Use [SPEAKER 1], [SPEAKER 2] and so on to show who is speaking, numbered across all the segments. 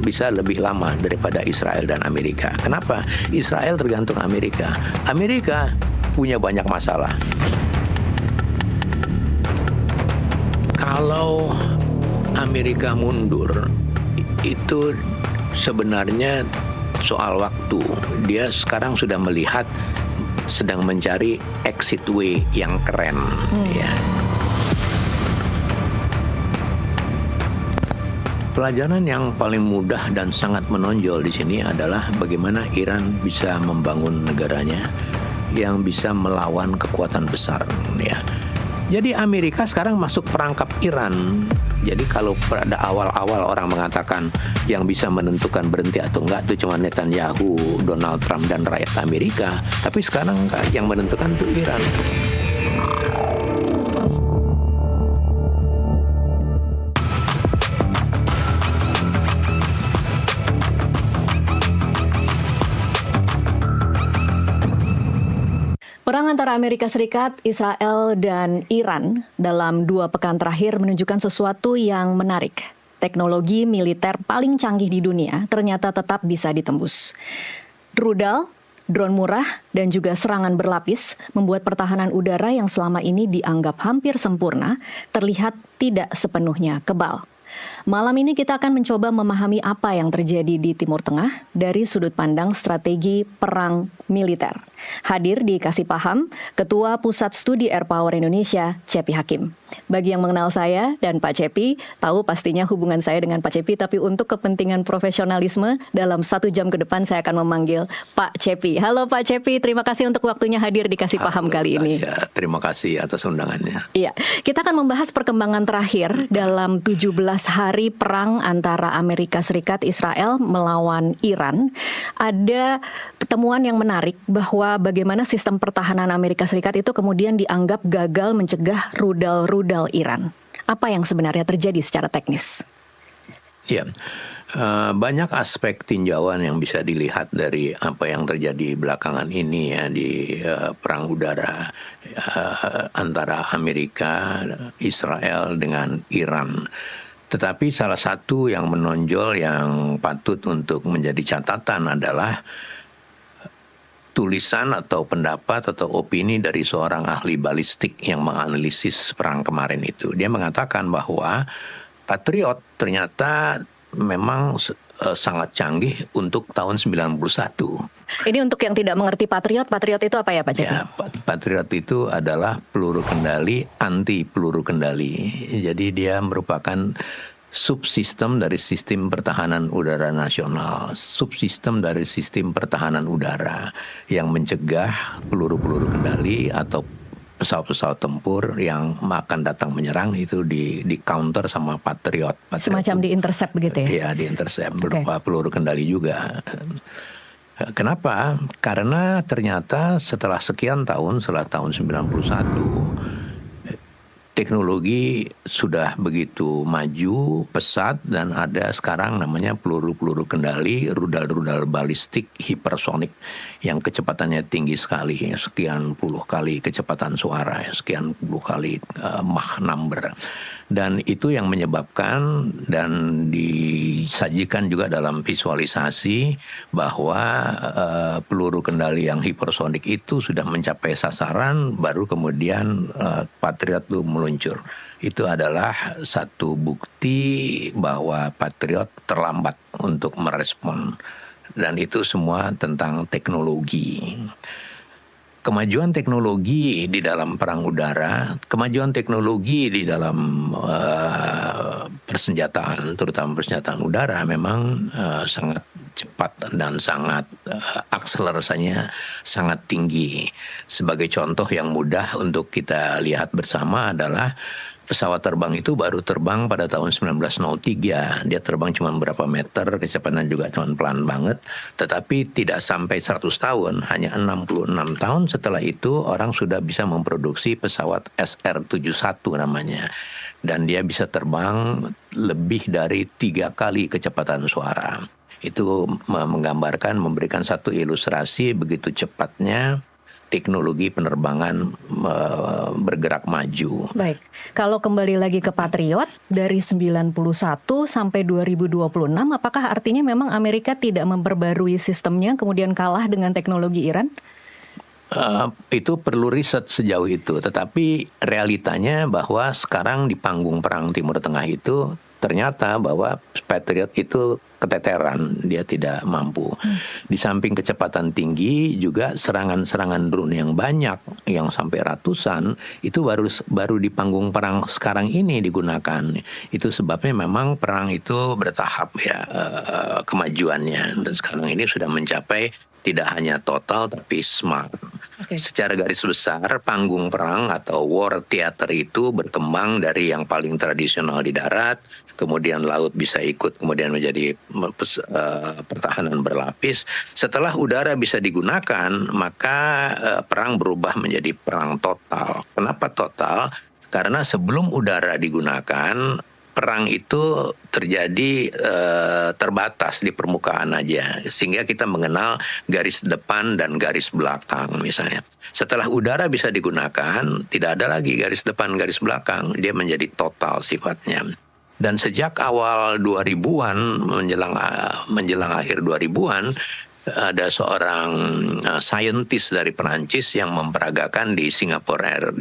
[SPEAKER 1] bisa lebih lama daripada Israel dan Amerika. Kenapa? Israel tergantung Amerika. Amerika punya banyak masalah. Kalau Amerika mundur, itu sebenarnya soal waktu. Dia sekarang sudah melihat, sedang mencari exit way yang keren, ya. Pelajaran yang paling mudah dan sangat menonjol di sini adalah bagaimana Iran bisa membangun negaranya yang bisa melawan kekuatan besar, ya. Jadi Amerika sekarang masuk perangkap Iran. Jadi kalau pada awal-awal orang mengatakan yang bisa menentukan berhenti atau enggak itu cuma Netanyahu, Donald Trump dan rakyat Amerika, tapi sekarang yang menentukan itu Iran.
[SPEAKER 2] Perang antara Amerika Serikat, Israel, dan Iran dalam 2 pekan terakhir menunjukkan sesuatu yang menarik. Teknologi militer paling canggih di dunia ternyata tetap bisa ditembus. Rudal, drone murah, dan juga serangan berlapis membuat pertahanan udara yang selama ini dianggap hampir sempurna terlihat tidak sepenuhnya kebal. Malam ini kita akan mencoba memahami apa yang terjadi di Timur Tengah dari sudut pandang strategi perang militer. Hadir di Kasih Paham, Ketua Pusat Studi Air Power Indonesia, Cepi Hakim. Bagi yang mengenal saya dan Pak Cepi, tahu pastinya hubungan saya dengan Pak Cepi, tapi untuk kepentingan profesionalisme, dalam 1 jam ke depan saya akan memanggil Pak Cepi. Halo Pak Cepi, terima kasih untuk waktunya hadir di Kasih Paham kali ini.
[SPEAKER 1] Terima kasih atas undangannya.
[SPEAKER 2] Iya, kita akan membahas perkembangan terakhir dalam 17 hari perang antara Amerika Serikat Israel melawan Iran. Ada pertemuan yang menarik bahwa bagaimana sistem pertahanan Amerika Serikat itu kemudian dianggap gagal mencegah rudal-rudal Iran. Apa yang sebenarnya terjadi secara teknis?
[SPEAKER 1] Ya, banyak aspek tinjauan yang bisa dilihat dari apa yang terjadi belakangan ini ya di perang udara antara Amerika, Israel dengan Iran. Tetapi salah satu yang menonjol yang patut untuk menjadi catatan adalah tulisan atau pendapat atau opini dari seorang ahli balistik yang menganalisis perang kemarin itu. Dia mengatakan bahwa Patriot ternyata memang sangat canggih untuk tahun 91.
[SPEAKER 2] Ini untuk yang tidak mengerti Patriot itu apa ya Pak Cepi?
[SPEAKER 1] Ya, Patriot itu adalah peluru kendali, anti peluru kendali. Jadi dia merupakan subsistem dari sistem pertahanan udara nasional, subsistem dari sistem pertahanan udara yang mencegah peluru-peluru kendali atau pesawat-pesawat tempur yang akan datang menyerang itu di counter sama Patriot.
[SPEAKER 2] Semacam di-intercept begitu ya?
[SPEAKER 1] Iya, di-intercept berupa peluru kendali juga. Kenapa? Karena ternyata setelah sekian tahun, setelah tahun 91, teknologi sudah begitu maju, pesat, dan ada sekarang namanya peluru-peluru kendali, rudal-rudal balistik hipersonik yang kecepatannya tinggi sekali, sekian puluh kali kecepatan suara, sekian puluh kali Mach number. Dan itu yang menyebabkan dan disajikan juga dalam visualisasi bahwa peluru kendali yang hipersonik itu sudah mencapai sasaran, baru kemudian Patriot itu meluncur. Itu adalah satu bukti bahwa Patriot terlambat untuk merespon. Dan itu semua tentang teknologi. Kemajuan teknologi di dalam perang udara, kemajuan teknologi di dalam persenjataan, terutama persenjataan udara memang sangat cepat dan sangat akselerasinya sangat tinggi. Sebagai contoh yang mudah untuk kita lihat bersama adalah pesawat terbang itu baru terbang pada tahun 1903. Dia terbang cuma berapa meter, kecepatan juga cuma pelan banget. Tetapi tidak sampai 100 tahun, hanya 66 tahun setelah itu orang sudah bisa memproduksi pesawat SR-71 namanya. Dan dia bisa terbang lebih dari 3 kali kecepatan suara. Itu menggambarkan, memberikan satu ilustrasi begitu cepatnya teknologi penerbangan bergerak maju.
[SPEAKER 2] Baik, kalau kembali lagi ke Patriot dari 91 sampai 2026, apakah artinya memang Amerika tidak memperbarui sistemnya kemudian kalah dengan teknologi Iran?
[SPEAKER 1] Itu perlu riset sejauh itu, tetapi realitanya bahwa sekarang di panggung perang Timur Tengah itu ternyata bahwa Patriot itu keteteran, dia tidak mampu. Di samping kecepatan tinggi juga serangan-serangan drone yang banyak, yang sampai ratusan, itu baru di panggung perang sekarang ini digunakan. Itu sebabnya memang perang itu bertahap ya kemajuannya, dan sekarang ini sudah mencapai tidak hanya total tapi smart. Okay. Secara garis besar panggung perang atau war theater itu berkembang dari yang paling tradisional di darat, kemudian laut bisa ikut, kemudian menjadi pertahanan berlapis. Setelah udara bisa digunakan, maka perang berubah menjadi perang total. Kenapa total? Karena sebelum udara digunakan, perang itu terjadi terbatas di permukaan aja, sehingga kita mengenal garis depan dan garis belakang misalnya. Setelah udara bisa digunakan, tidak ada lagi garis depan, garis belakang, dia menjadi total sifatnya. Dan sejak awal 2000-an menjelang akhir 2000-an, ada seorang saintis dari Perancis yang memperagakan di Singapore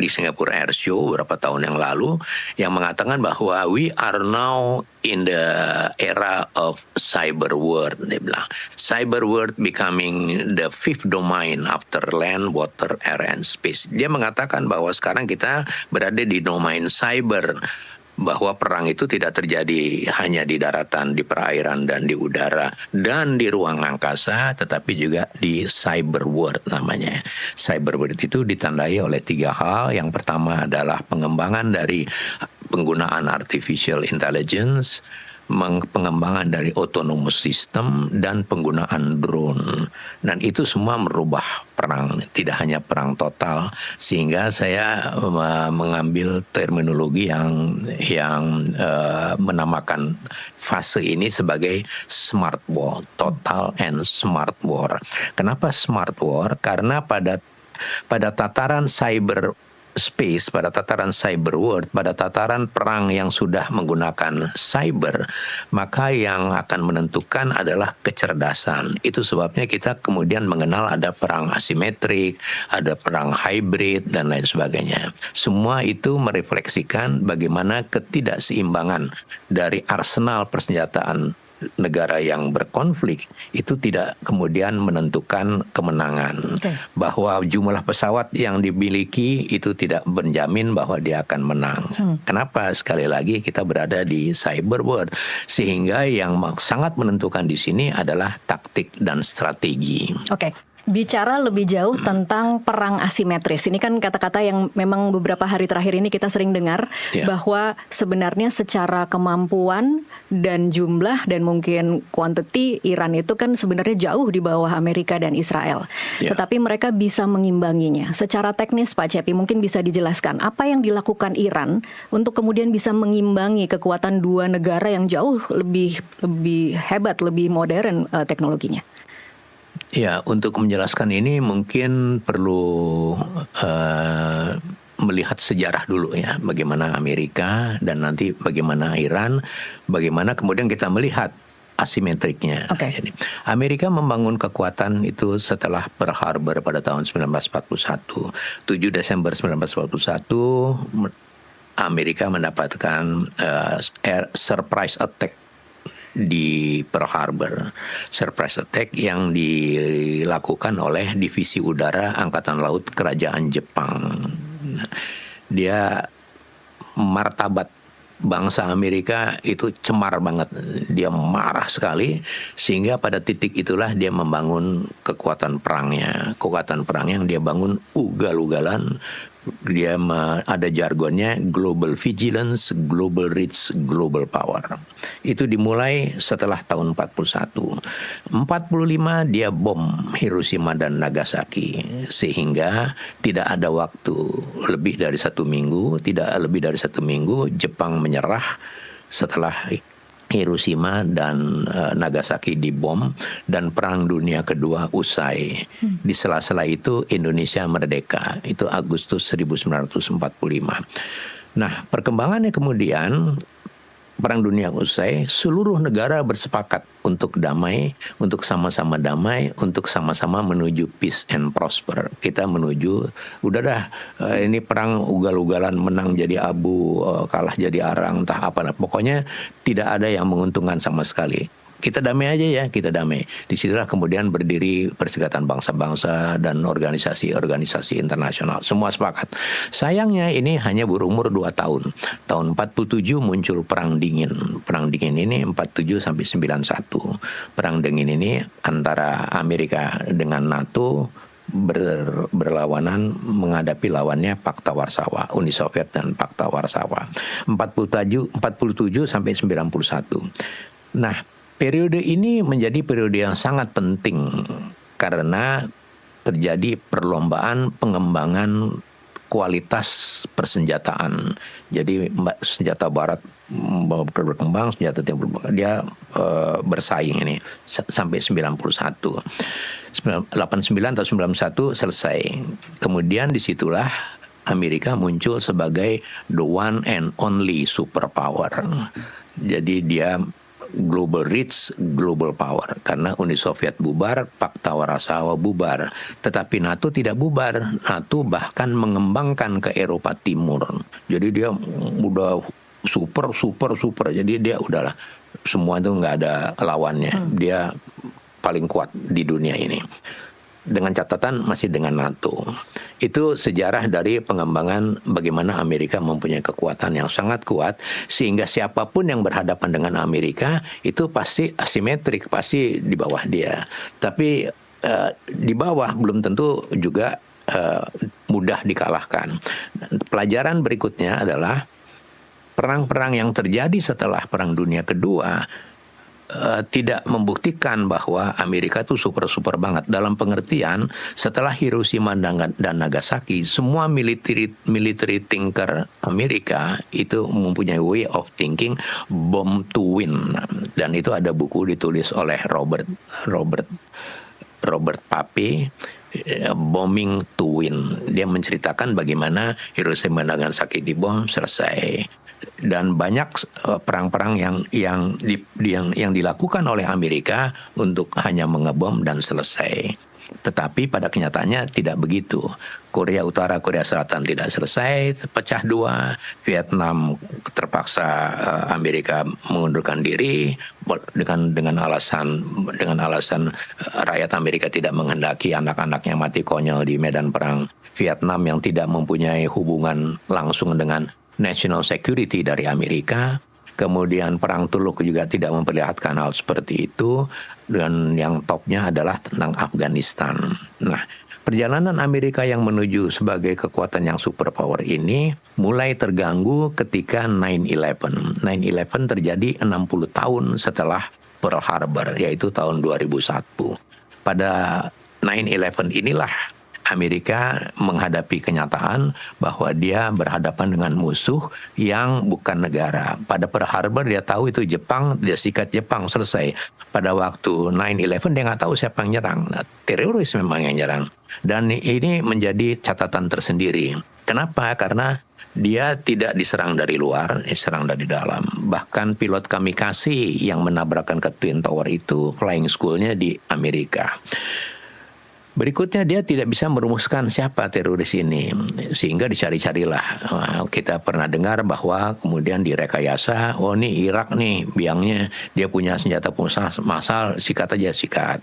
[SPEAKER 1] Air Show beberapa tahun yang lalu, yang mengatakan bahwa we are now in the era of cyber world. Dia bilang cyber world becoming the fifth domain after land, water, air, and space. Dia mengatakan bahwa sekarang kita berada di domain cyber, bahwa perang itu tidak terjadi hanya di daratan, di perairan, dan di udara, dan di ruang angkasa, tetapi juga di cyber world namanya. Cyber world itu ditandai oleh 3 hal. Yang pertama adalah pengembangan dari penggunaan artificial intelligence, pengembangan dari autonomous system, dan penggunaan drone. Dan itu semua merubah perang, tidak hanya perang total, sehingga saya mengambil terminologi yang menamakan fase ini sebagai smart war, total and smart war. Kenapa smart war? Karena pada tataran cyber space, pada tataran cyber world, pada tataran perang yang sudah menggunakan cyber, maka yang akan menentukan adalah kecerdasan. Itu sebabnya kita kemudian mengenal ada perang asimetrik, ada perang hybrid, dan lain sebagainya. Semua itu merefleksikan bagaimana ketidakseimbangan dari arsenal persenjataan negara yang berkonflik itu tidak kemudian menentukan kemenangan. Okay. Bahwa jumlah pesawat yang dimiliki itu tidak menjamin bahwa dia akan menang. Kenapa? Sekali lagi kita berada di cyber world, sehingga yang sangat menentukan di sini adalah taktik dan strategi.
[SPEAKER 2] Oke. Bicara lebih jauh tentang perang asimetris, ini kan kata-kata yang memang beberapa hari terakhir ini kita sering dengar, bahwa sebenarnya secara kemampuan dan jumlah dan mungkin quantity, Iran itu kan sebenarnya jauh di bawah Amerika dan Israel. Tetapi mereka bisa mengimbanginya. Secara teknis Pak Cepi mungkin bisa dijelaskan apa yang dilakukan Iran untuk kemudian bisa mengimbangi kekuatan dua negara yang jauh lebih hebat, lebih modern teknologinya.
[SPEAKER 1] Ya, untuk menjelaskan ini mungkin perlu melihat sejarah dulu ya, bagaimana Amerika dan nanti bagaimana Iran, bagaimana kemudian kita melihat asimetriknya. Okay. Jadi, Amerika membangun kekuatan itu setelah Pearl Harbor pada tahun 1941. 7 Desember 1941 Amerika mendapatkan surprise attack di Pearl Harbor. Surprise attack yang dilakukan oleh Divisi Udara Angkatan Laut Kerajaan Jepang. Dia martabat bangsa Amerika itu cemar banget. Dia marah sekali, sehingga pada titik itulah dia membangun kekuatan perangnya. Kekuatan perang yang dia bangun ugal-ugalan. Dia ada jargonnya global vigilance, global reach, global power. Itu dimulai setelah tahun 41. 45 dia bom Hiroshima dan Nagasaki, sehingga tidak ada waktu lebih dari 1 minggu, Jepang menyerah setelah Hiroshima dan Nagasaki dibom dan Perang Dunia Kedua usai. Di sela-sela itu Indonesia merdeka, itu Agustus 1945. Nah, perkembangannya kemudian Perang Dunia usai, seluruh negara bersepakat untuk damai, untuk sama-sama damai, untuk sama-sama menuju peace and prosper. Kita menuju, udah dah, ini perang ugal-ugalan, menang jadi abu, kalah jadi arang, entah apa. Pokoknya tidak ada yang menguntungkan sama sekali. Kita damai aja ya, kita damai. Disitulah kemudian berdiri Perserikatan Bangsa-Bangsa dan organisasi-organisasi internasional. Semua sepakat. Sayangnya ini hanya berumur 2 tahun. Tahun 47 muncul Perang Dingin. Perang Dingin ini 47 sampai 91. Perang Dingin ini antara Amerika dengan NATO berlawanan menghadapi lawannya Pakta Warsawa, Uni Soviet dan Pakta Warsawa. 47 sampai 91. Nah, periode ini menjadi periode yang sangat penting karena terjadi perlombaan pengembangan kualitas persenjataan. Jadi senjata barat berkembang, senjata timur dia bersaing ini sampai 91. 89 atau 91 selesai. Kemudian disitulah Amerika muncul sebagai the one and only superpower. Jadi dia global reach, global power. Karena Uni Soviet bubar, Pakta Warsawa bubar. Tetapi NATO tidak bubar. NATO bahkan mengembangkan ke Eropa Timur. Jadi dia udah super. Jadi dia udahlah, semua itu nggak ada lawannya. Dia paling kuat di dunia ini. Dengan catatan masih dengan NATO. Itu sejarah dari pengembangan bagaimana Amerika mempunyai kekuatan yang sangat kuat, sehingga siapapun yang berhadapan dengan Amerika itu pasti asimetrik, pasti di bawah dia. Tapi di bawah belum tentu juga mudah dikalahkan. Pelajaran berikutnya adalah perang-perang yang terjadi setelah Perang Dunia Kedua tidak membuktikan bahwa Amerika itu super banget. Dalam pengertian setelah Hiroshima dan Nagasaki, semua military thinker Amerika itu mempunyai way of thinking bomb to win. Dan itu ada buku ditulis oleh Robert Pape, Bombing to Win. Dia menceritakan bagaimana Hiroshima dan Nagasaki dibom, selesai. Dan banyak perang-perang yang dilakukan oleh Amerika untuk hanya mengebom dan selesai. Tetapi pada kenyataannya tidak begitu. Korea Utara, Korea Selatan tidak selesai, pecah dua. Vietnam terpaksa Amerika mengundurkan diri dengan alasan rakyat Amerika tidak menghendaki anak-anaknya mati konyol di medan perang. Vietnam yang tidak mempunyai hubungan langsung dengan national security dari Amerika. Kemudian Perang Teluk juga tidak memperlihatkan hal seperti itu. Dan yang topnya adalah tentang Afghanistan. Nah, perjalanan Amerika yang menuju sebagai kekuatan yang superpower ini mulai terganggu ketika 9/11. 9/11 terjadi 60 tahun setelah Pearl Harbor, yaitu tahun 2001. Pada 9/11 inilah Amerika menghadapi kenyataan bahwa dia berhadapan dengan musuh yang bukan negara. Pada Pearl Harbor dia tahu itu Jepang, dia sikat Jepang, selesai. Pada waktu 9/11 dia nggak tahu siapa yang nyerang. Nah, teroris memang yang nyerang. Dan ini menjadi catatan tersendiri. Kenapa? Karena dia tidak diserang dari luar, diserang dari dalam. Bahkan pilot kamikaze yang menabrakkan ke Twin Tower itu flying school-nya di Amerika. Berikutnya dia tidak bisa merumuskan siapa teroris ini, sehingga dicari-carilah. Kita pernah dengar bahwa kemudian direkayasa, oh ini Irak nih biangnya, dia punya senjata massal, sikat aja sikat.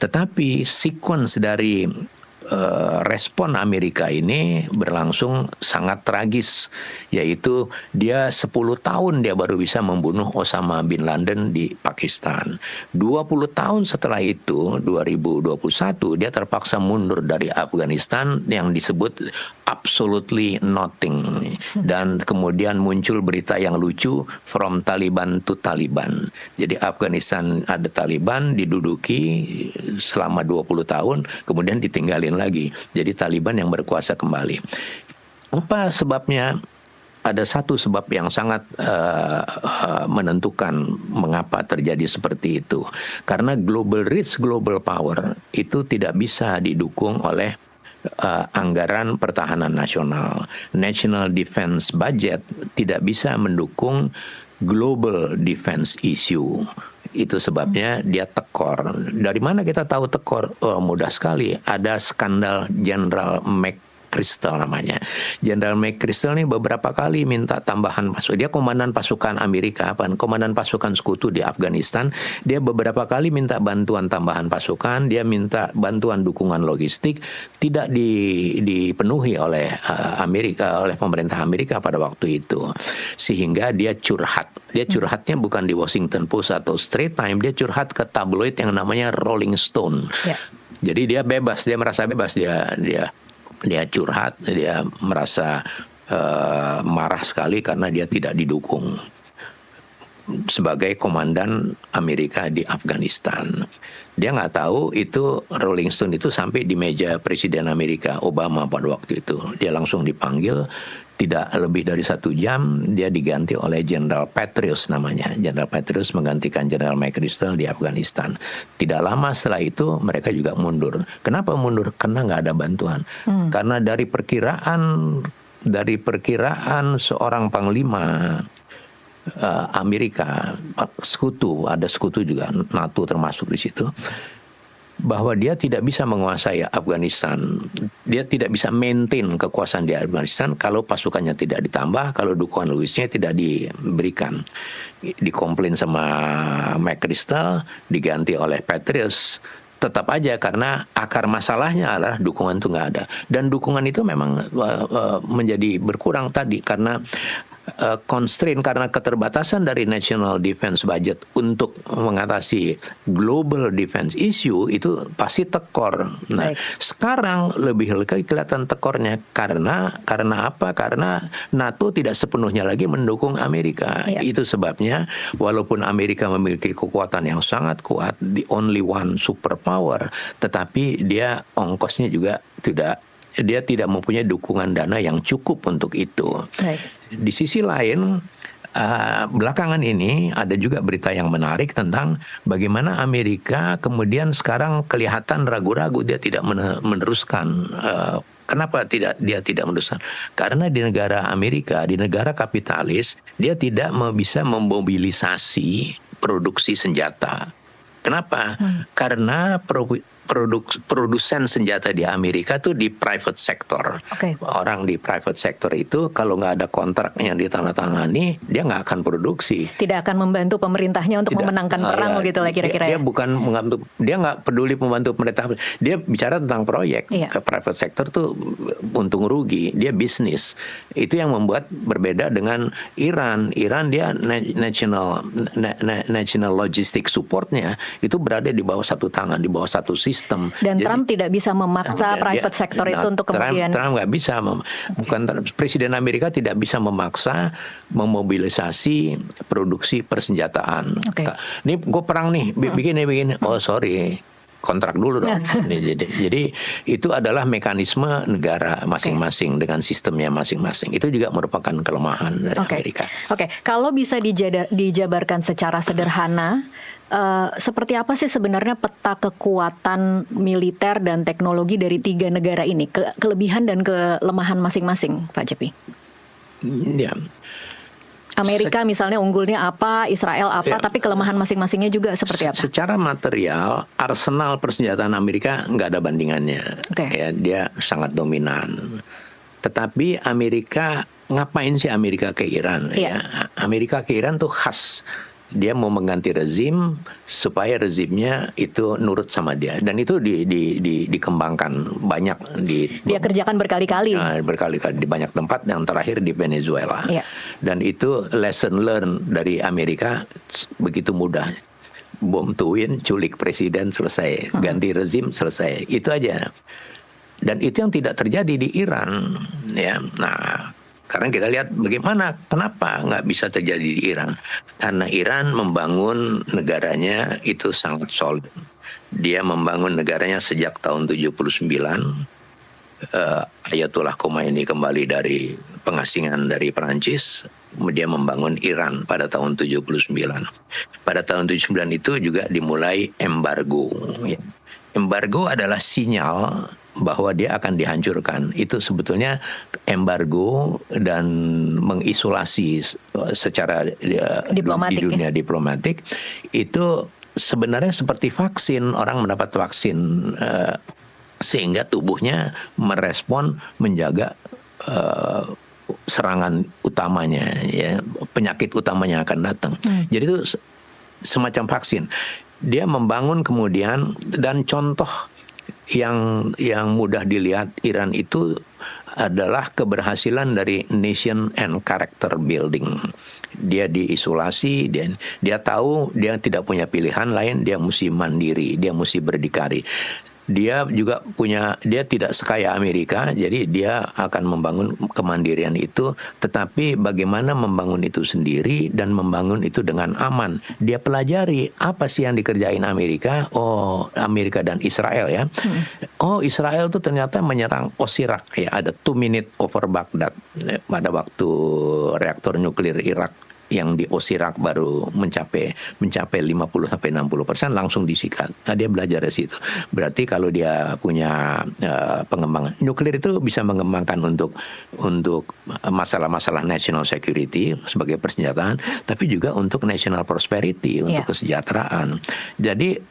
[SPEAKER 1] Tetapi sequence dari respon Amerika ini berlangsung sangat tragis, yaitu dia 10 tahun dia baru bisa membunuh Osama bin Laden di Pakistan. 20 tahun setelah itu, 2021, dia terpaksa mundur dari Afghanistan yang disebut absolutely nothing. Dan kemudian muncul berita yang lucu, from Taliban to Taliban. Jadi Afghanistan ada Taliban, diduduki selama 20 tahun, kemudian ditinggalin lagi. Jadi Taliban yang berkuasa kembali. Apa sebabnya ada satu sebab yang sangat menentukan mengapa terjadi seperti itu. Karena global reach, global power itu tidak bisa didukung oleh anggaran pertahanan nasional. National Defense Budget tidak bisa mendukung global defense issue. Itu sebabnya dia tekor. Dari mana kita tahu tekor? Oh, mudah sekali. Ada skandal Jenderal McChrystal namanya. Jenderal McChrystal ini beberapa kali minta tambahan pasukan. Dia komandan pasukan Amerika, komandan pasukan sekutu di Afghanistan. Dia beberapa kali minta bantuan tambahan pasukan. Dia minta bantuan dukungan logistik. Tidak dipenuhi oleh Amerika, oleh pemerintah Amerika pada waktu itu. Sehingga dia curhat. Dia curhatnya bukan di Washington Post atau Straits Times. Dia curhat ke tabloid yang namanya Rolling Stone. Ya. Jadi dia bebas. Dia merasa bebas. Dia curhat, dia merasa marah sekali karena dia tidak didukung sebagai komandan Amerika di Afghanistan. Dia nggak tahu itu Rolling Stone itu sampai di meja Presiden Amerika Obama pada waktu itu. Dia langsung dipanggil, tidak lebih dari 1 jam dia diganti oleh Jenderal Petraeus namanya. Jenderal Petraeus menggantikan Jenderal McChrystal di Afghanistan. Tidak lama setelah itu mereka juga mundur. Kenapa mundur? Karena nggak ada bantuan. Karena dari perkiraan seorang panglima Amerika, sekutu, ada sekutu juga, NATO termasuk di situ, bahwa dia tidak bisa menguasai Afghanistan. Dia tidak bisa maintain kekuasaan di Afghanistan kalau pasukannya tidak ditambah, kalau dukungan logistiknya tidak diberikan. Dikomplain sama McChrystal, diganti oleh Petraeus. Tetap aja karena akar masalahnya adalah dukungan itu nggak ada. Dan dukungan itu memang menjadi berkurang tadi karena constraint, karena keterbatasan dari National Defense Budget untuk mengatasi global defense issue itu pasti tekor. Nah, sekarang lebih kelihatan tekornya karena apa? Karena NATO tidak sepenuhnya lagi mendukung Amerika. Itu sebabnya walaupun Amerika memiliki kekuatan yang sangat kuat, the only one superpower, tetapi dia ongkosnya juga dia tidak mempunyai dukungan dana yang cukup untuk itu. Di sisi lain, belakangan ini ada juga berita yang menarik tentang bagaimana Amerika kemudian sekarang kelihatan ragu-ragu, dia tidak meneruskan. Kenapa dia tidak meneruskan? Karena di negara Amerika, di negara kapitalis, dia tidak bisa memobilisasi produksi senjata. Kenapa? Karena produsen senjata di Amerika tuh di private sector. Orang di private sector itu kalau nggak ada kontrak yang ditandatangani, dia nggak akan produksi.
[SPEAKER 2] Tidak akan membantu pemerintahnya untuk memenangkan perang, begitu lah kira-kira.
[SPEAKER 1] Dia bukan membantu, dia nggak peduli membantu pemerintah. Dia bicara tentang proyek. Ke private sector tuh untung rugi, dia bisnis. Itu yang membuat berbeda dengan Iran. Iran dia national logistic supportnya itu berada di bawah satu tangan, di bawah satu sistem.
[SPEAKER 2] Dan jadi, Trump tidak bisa memaksa private sector itu untuk kemudian.
[SPEAKER 1] Trump nggak bisa, Presiden Amerika tidak bisa memaksa memobilisasi produksi persenjataan. Ini gue perang nih, begini. Oh sorry, kontrak dulu dong. Jadi itu adalah mekanisme negara masing-masing dengan sistemnya masing-masing. Itu juga merupakan kelemahan dari Amerika.
[SPEAKER 2] Kalau bisa dijabarkan secara sederhana, seperti apa sih sebenarnya peta kekuatan militer dan teknologi dari 3 negara ini, kelebihan dan kelemahan masing-masing, Pak Cepi? Amerika misalnya unggulnya apa, Israel apa, tapi kelemahan masing-masingnya juga seperti apa?
[SPEAKER 1] Secara material, arsenal persenjataan Amerika nggak ada bandingannya. Dia sangat dominan. Tetapi Amerika, ngapain sih Amerika ke Iran? Amerika ke Iran tuh khas. Dia mau mengganti rezim supaya rezimnya itu nurut sama dia, dan itu dikembangkan banyak
[SPEAKER 2] dia kerjakan berkali-kali
[SPEAKER 1] di banyak tempat, yang terakhir di Venezuela. Dan itu lesson learned dari Amerika, begitu mudah. Bom tuin, culik presiden, selesai. Ganti rezim, selesai. Itu aja. Dan itu yang tidak terjadi di Iran. Nah, sekarang kita lihat bagaimana, kenapa nggak bisa terjadi di Iran. Karena Iran membangun negaranya itu sangat solid. Dia membangun negaranya sejak tahun 79. Ayatullah Khomeini kembali dari pengasingan dari Perancis, kemudian membangun Iran pada tahun 79. Pada tahun 79 itu juga dimulai embargo. Ya. Embargo adalah sinyal bahwa dia akan dihancurkan. Itu sebetulnya embargo dan mengisolasi secara
[SPEAKER 2] Diplomatik,
[SPEAKER 1] di dunia diplomatik itu sebenarnya seperti vaksin. Orang mendapat vaksin sehingga tubuhnya merespon menjaga serangan utamanya, ya, penyakit utamanya akan datang. Jadi itu semacam vaksin. Dia membangun kemudian, dan contoh yang mudah dilihat Iran itu adalah keberhasilan dari nation and character building. Dia diisolasi, dia tahu dia tidak punya pilihan lain, dia mesti mandiri, dia mesti berdikari. Dia juga dia tidak sekaya Amerika, jadi dia akan membangun kemandirian itu, tetapi bagaimana membangun itu sendiri dan membangun itu dengan aman. Dia pelajari apa sih yang dikerjain Amerika, Amerika dan Israel ya. Israel tuh ternyata menyerang Osirak ya, ada 2 minute over Baghdad pada waktu reaktor nuklir Irak yang di Osirak baru mencapai 50-60% langsung disikat. Nah, dia belajar dari situ. Berarti kalau dia punya pengembangan nuklir itu bisa mengembangkan untuk masalah-masalah national security sebagai persenjataan, tapi juga untuk national prosperity, untuk kesejahteraan. Jadi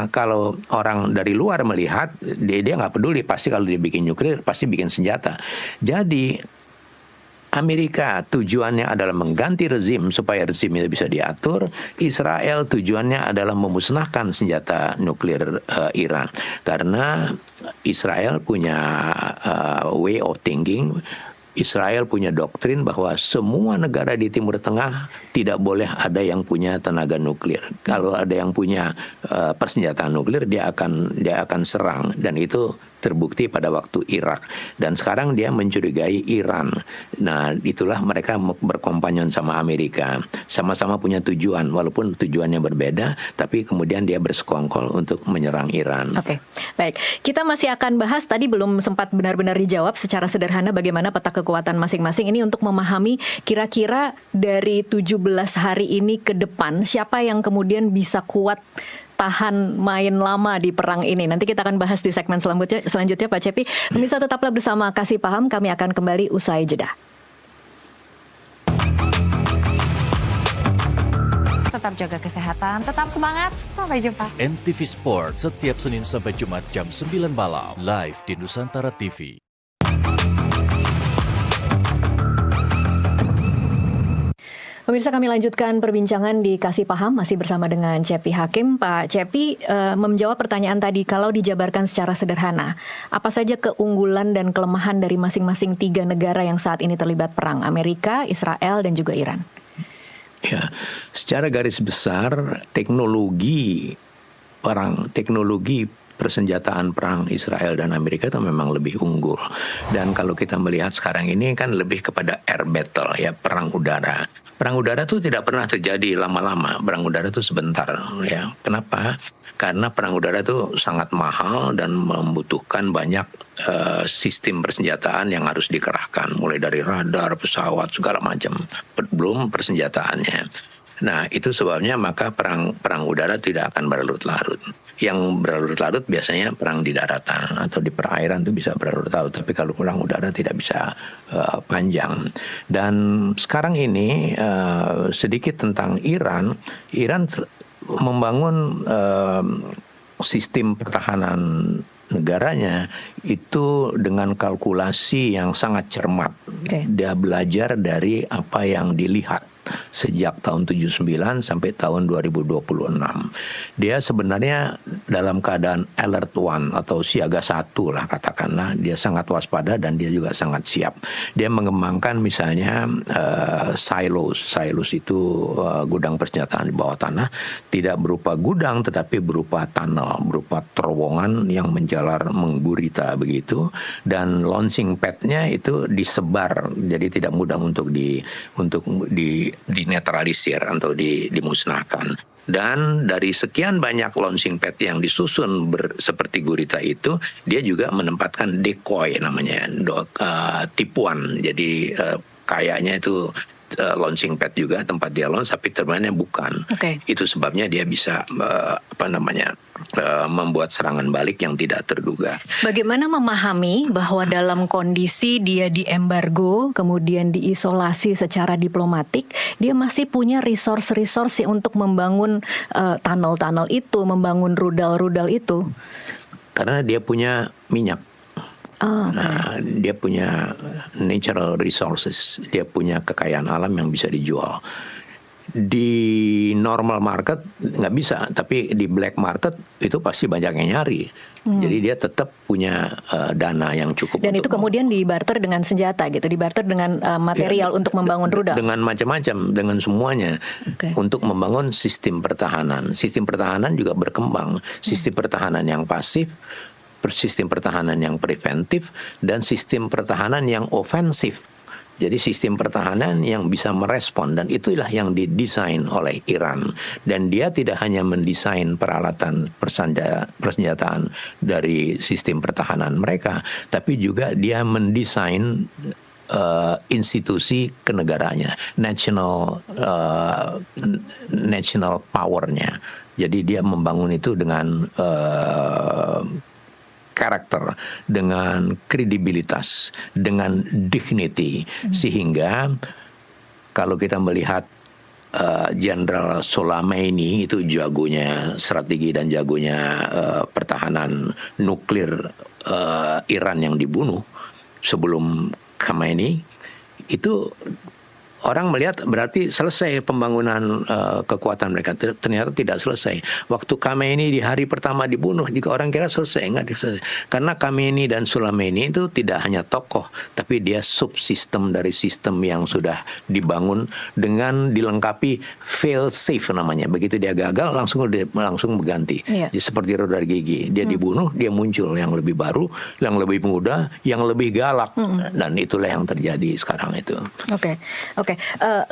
[SPEAKER 1] kalau orang dari luar melihat, dia nggak peduli, pasti kalau dia bikin nuklir pasti bikin senjata. Jadi Amerika tujuannya adalah mengganti rezim supaya rezim itu bisa diatur. Israel tujuannya adalah memusnahkan senjata nuklir Iran. Karena Israel punya way of thinking, Israel punya doktrin bahwa semua negara di Timur Tengah tidak boleh ada yang punya tenaga nuklir. Kalau ada yang punya persenjataan nuklir, dia akan serang, dan itu terbukti pada waktu Irak. Dan sekarang dia mencurigai Iran. Nah, itulah mereka berkompanyon sama Amerika. Sama-sama punya tujuan, walaupun tujuannya berbeda, tapi kemudian dia bersekongkol untuk menyerang Iran.
[SPEAKER 2] Oke, baik. Kita masih akan bahas, tadi belum sempat benar-benar dijawab secara sederhana bagaimana peta kekuatan masing-masing ini untuk memahami kira-kira dari 17 hari ini ke depan, siapa yang kemudian bisa kuat tahan main lama di perang ini. Nanti kita akan bahas di segmen selanjutnya Pak Cepi. Pemirsa, tetaplah bersama Kasih Paham, kami akan kembali usai jeda.
[SPEAKER 3] Tetap jaga kesehatan, tetap semangat, sampai jumpa.
[SPEAKER 4] NTV Sport setiap Senin sampai Jumat jam 9 malam, live di Nusantara TV.
[SPEAKER 2] Pemirsa, kami lanjutkan perbincangan di Kasih Paham, masih bersama dengan Cepi Hakim. Pak Cepi menjawab pertanyaan tadi, kalau dijabarkan secara sederhana, apa saja keunggulan dan kelemahan dari masing-masing 3 negara yang saat ini terlibat perang, Amerika, Israel, dan juga Iran?
[SPEAKER 1] Ya, secara garis besar teknologi persenjataan perang Israel dan Amerika itu memang lebih unggul. Dan kalau kita melihat sekarang ini kan lebih kepada air battle, ya, perang udara. Perang udara itu tidak pernah terjadi lama-lama. Perang udara itu sebentar, ya. Kenapa? Karena perang udara itu sangat mahal dan membutuhkan banyak sistem persenjataan yang harus dikerahkan, mulai dari radar, pesawat, segala macam, belum persenjataannya. Nah, itu sebabnya maka perang udara tidak akan berlarut-larut. Yang berlarut-larut biasanya perang di daratan atau di perairan itu bisa berlarut-larut, tapi kalau perang udara tidak bisa panjang. Dan sekarang ini sedikit tentang Iran membangun sistem pertahanan negaranya itu dengan kalkulasi yang sangat cermat. Dia belajar dari apa yang dilihat sejak tahun 79 sampai tahun 2026. Dia sebenarnya dalam keadaan alert one atau siaga 1 lah katakanlah. Dia sangat waspada dan dia juga sangat siap. Dia mengembangkan misalnya silos. Silos itu gudang persenjataan di bawah tanah, tidak berupa gudang tetapi berupa tunnel, berupa terowongan yang menjalar menggurita begitu, dan launching pad-nya itu disebar, jadi tidak mudah untuk dinetralisir atau dimusnahkan. Dan dari sekian banyak launching pad yang disusun seperti gurita itu, dia juga menempatkan decoy namanya, tipuan. Jadi kayaknya itu launching pad juga tempat dia launch, tapi ternyata bukan. Itu sebabnya dia bisa membuat serangan balik yang tidak terduga.
[SPEAKER 2] Bagaimana memahami bahwa dalam kondisi dia diembargo, kemudian diisolasi secara diplomatik, dia masih punya resource untuk membangun tunnel-tunnel itu, membangun rudal-rudal itu?
[SPEAKER 1] Karena dia punya minyak. Nah, dia punya natural resources, dia punya kekayaan alam yang bisa dijual. Di normal market nggak bisa, tapi di black market itu pasti banyak yang nyari. Jadi dia tetap punya dana yang cukup.
[SPEAKER 2] Dan itu kemudian dibarter dengan senjata gitu, dibarter dengan material untuk membangun rudal.
[SPEAKER 1] Dengan macam-macam, dengan semuanya untuk membangun sistem pertahanan. Sistem pertahanan juga berkembang. Sistem pertahanan yang pasif, sistem pertahanan yang preventif, dan sistem pertahanan yang ofensif. Jadi sistem pertahanan yang bisa merespon, dan itulah yang didesain oleh Iran. Dan dia tidak hanya mendesain peralatan persenjataan dari sistem pertahanan mereka, tapi juga dia mendesain institusi kenegaranya, national powernya. Jadi dia membangun itu dengan karakter, dengan kredibilitas, dengan dignity, sehingga kalau kita melihat Jenderal Soleimani itu jagonya strategi dan jagonya pertahanan nuklir Iran yang dibunuh sebelum Khamenei, itu orang melihat berarti selesai pembangunan kekuatan mereka. Ternyata tidak selesai. Waktu Khamenei di hari pertama dibunuh, juga orang kira selesai, enggak selesai. Karena Khamenei dan Soleimani itu tidak hanya tokoh, tapi dia subsistem dari sistem yang sudah dibangun dengan dilengkapi fail safe namanya. Begitu dia gagal langsung berganti. Jadi seperti roda gigi, dia dibunuh, dia muncul yang lebih baru, yang lebih muda, yang lebih galak, dan itulah yang terjadi sekarang itu.
[SPEAKER 2] Oke.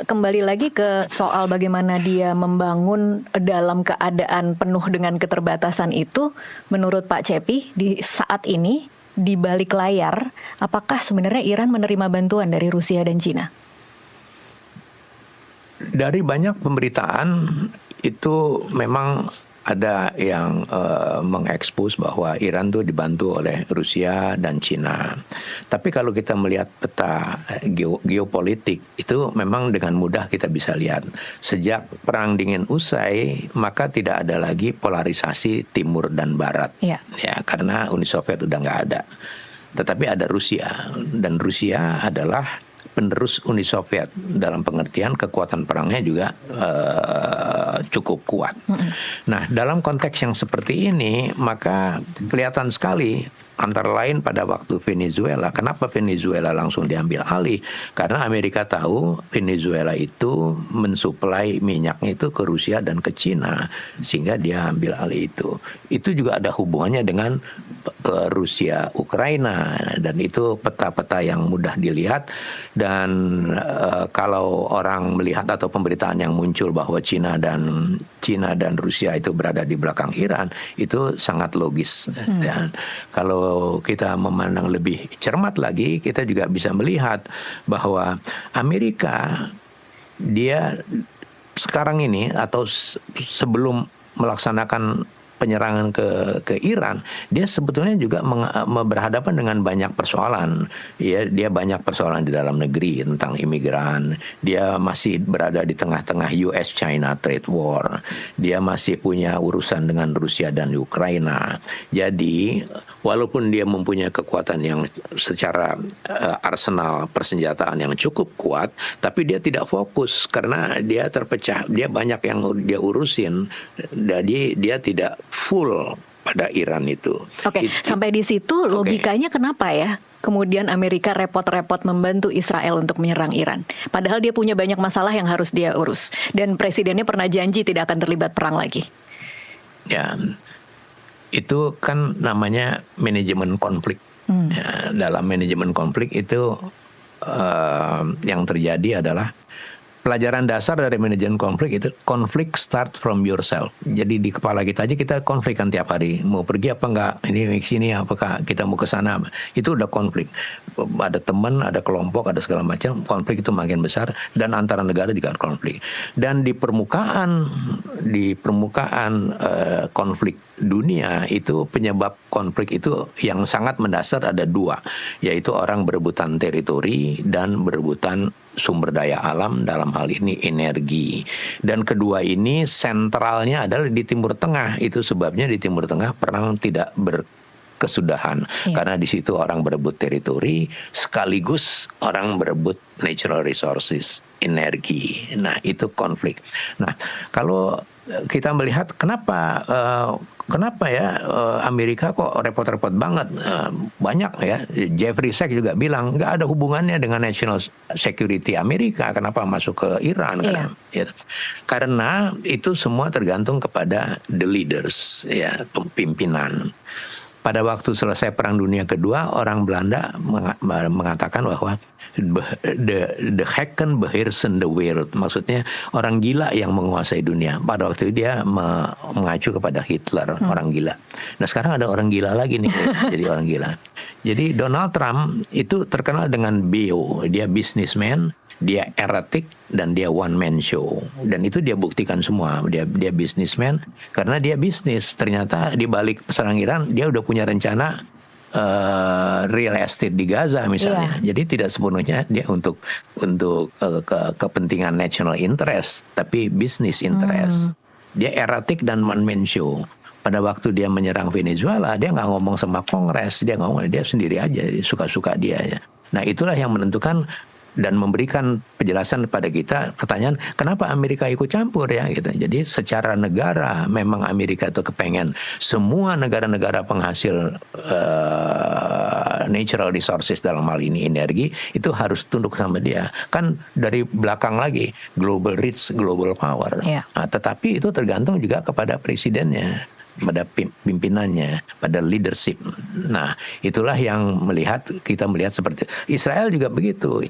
[SPEAKER 2] Kembali lagi ke soal bagaimana dia membangun dalam keadaan penuh dengan keterbatasan itu, menurut Pak Cepi di saat ini di balik layar, apakah sebenarnya Iran menerima bantuan dari Rusia dan Cina?
[SPEAKER 1] Dari banyak pemberitaan itu memang ada yang mengekspos bahwa Iran tuh dibantu oleh Rusia dan Cina. Tapi kalau kita melihat peta geopolitik, itu memang dengan mudah kita bisa lihat. Sejak Perang Dingin usai, maka tidak ada lagi polarisasi Timur dan Barat. Ya, karena Uni Soviet udah nggak ada. Tetapi ada Rusia, dan Rusia adalah penerus Uni Soviet, dalam pengertian kekuatan perangnya juga cukup kuat. Nah, dalam konteks yang seperti ini, maka kelihatan sekali antara lain pada waktu Venezuela. Kenapa Venezuela langsung diambil alih? Karena Amerika tahu Venezuela itu mensuplai minyaknya itu ke Rusia dan ke Cina, sehingga dia ambil alih itu. Itu juga ada hubungannya dengan Rusia Ukraina, dan itu peta-peta yang mudah dilihat. Dan kalau orang melihat atau pemberitaan yang muncul bahwa Cina dan Rusia itu berada di belakang Iran, itu sangat logis. Dan kalau kita memandang lebih cermat lagi, kita juga bisa melihat bahwa Amerika, dia sekarang ini atau sebelum melaksanakan penyerangan ke Iran, dia sebetulnya juga berhadapan dengan banyak persoalan. Ya, dia banyak persoalan di dalam negeri tentang imigran. Dia masih berada di tengah-tengah US-China trade war. Dia masih punya urusan dengan Rusia dan Ukraina. Jadi, walaupun dia mempunyai kekuatan yang secara arsenal persenjataan yang cukup kuat, tapi dia tidak fokus karena dia terpecah. Dia banyak yang dia urusin. Jadi dia tidak full pada Iran itu.
[SPEAKER 2] Sampai di situ logikanya kenapa ya? Kemudian Amerika repot-repot membantu Israel untuk menyerang Iran. Padahal dia punya banyak masalah yang harus dia urus. Dan presidennya pernah janji tidak akan terlibat perang lagi.
[SPEAKER 1] Ya, itu kan namanya manajemen konflik. Ya, dalam manajemen konflik itu yang terjadi adalah pelajaran dasar dari manajemen konflik itu, konflik start from yourself. Jadi di kepala kita aja kita konflik kan tiap hari. Mau pergi apa enggak? Ini sini apakah kita mau ke sana? Itu udah konflik. Ada teman, ada kelompok, ada segala macam. Konflik itu makin besar dan antara negara juga ada konflik. Dan di permukaan konflik dunia itu penyebab konflik itu yang sangat mendasar ada dua, yaitu orang berebutan teritori dan berebutan sumber daya alam, dalam hal ini energi. Dan kedua ini sentralnya adalah di Timur Tengah. Itu sebabnya di Timur Tengah perang tidak berkesudahan. Karena di situ orang berebut teritori sekaligus orang berebut natural resources, energi. Nah, itu konflik. Nah, kalau kita melihat kenapa Amerika kok repot-repot banget, banyak ya. Jeffrey Sachs juga bilang nggak ada hubungannya dengan national security Amerika, kenapa masuk ke Iran? Karena itu semua tergantung kepada the leaders, ya, pimpinan. Pada waktu selesai Perang Dunia Kedua, orang Belanda mengatakan bahwa the Hekken beheersen the world. Maksudnya orang gila yang menguasai dunia. Pada waktu itu dia mengacu kepada Hitler, orang gila. Nah sekarang ada orang gila lagi nih, jadi orang gila. Jadi Donald Trump itu terkenal dengan BO, dia businessman, dia erratic, dan dia one man show. Dan itu dia buktikan semua. Dia businessman karena dia bisnis. Ternyata di balik serang Iran dia udah punya rencana real estate di Gaza misalnya. Jadi tidak sepenuhnya dia untuk kepentingan national interest, tapi business interest. Dia erratic dan one man show. Pada waktu dia menyerang Venezuela, dia nggak ngomong sama Kongres, dia sendiri aja, suka-suka dia. Nah itulah yang menentukan dan memberikan penjelasan kepada kita, pertanyaan kenapa Amerika ikut campur ya gitu. Jadi secara negara memang Amerika itu kepengen semua negara-negara penghasil natural resources, dalam hal ini energi, itu harus tunduk sama dia. Kan dari belakang lagi global reach, global power. Nah, tetapi itu tergantung juga kepada presidennya, pada pimpinannya, pada leadership. Nah, itulah yang kita melihat seperti Israel juga begitu.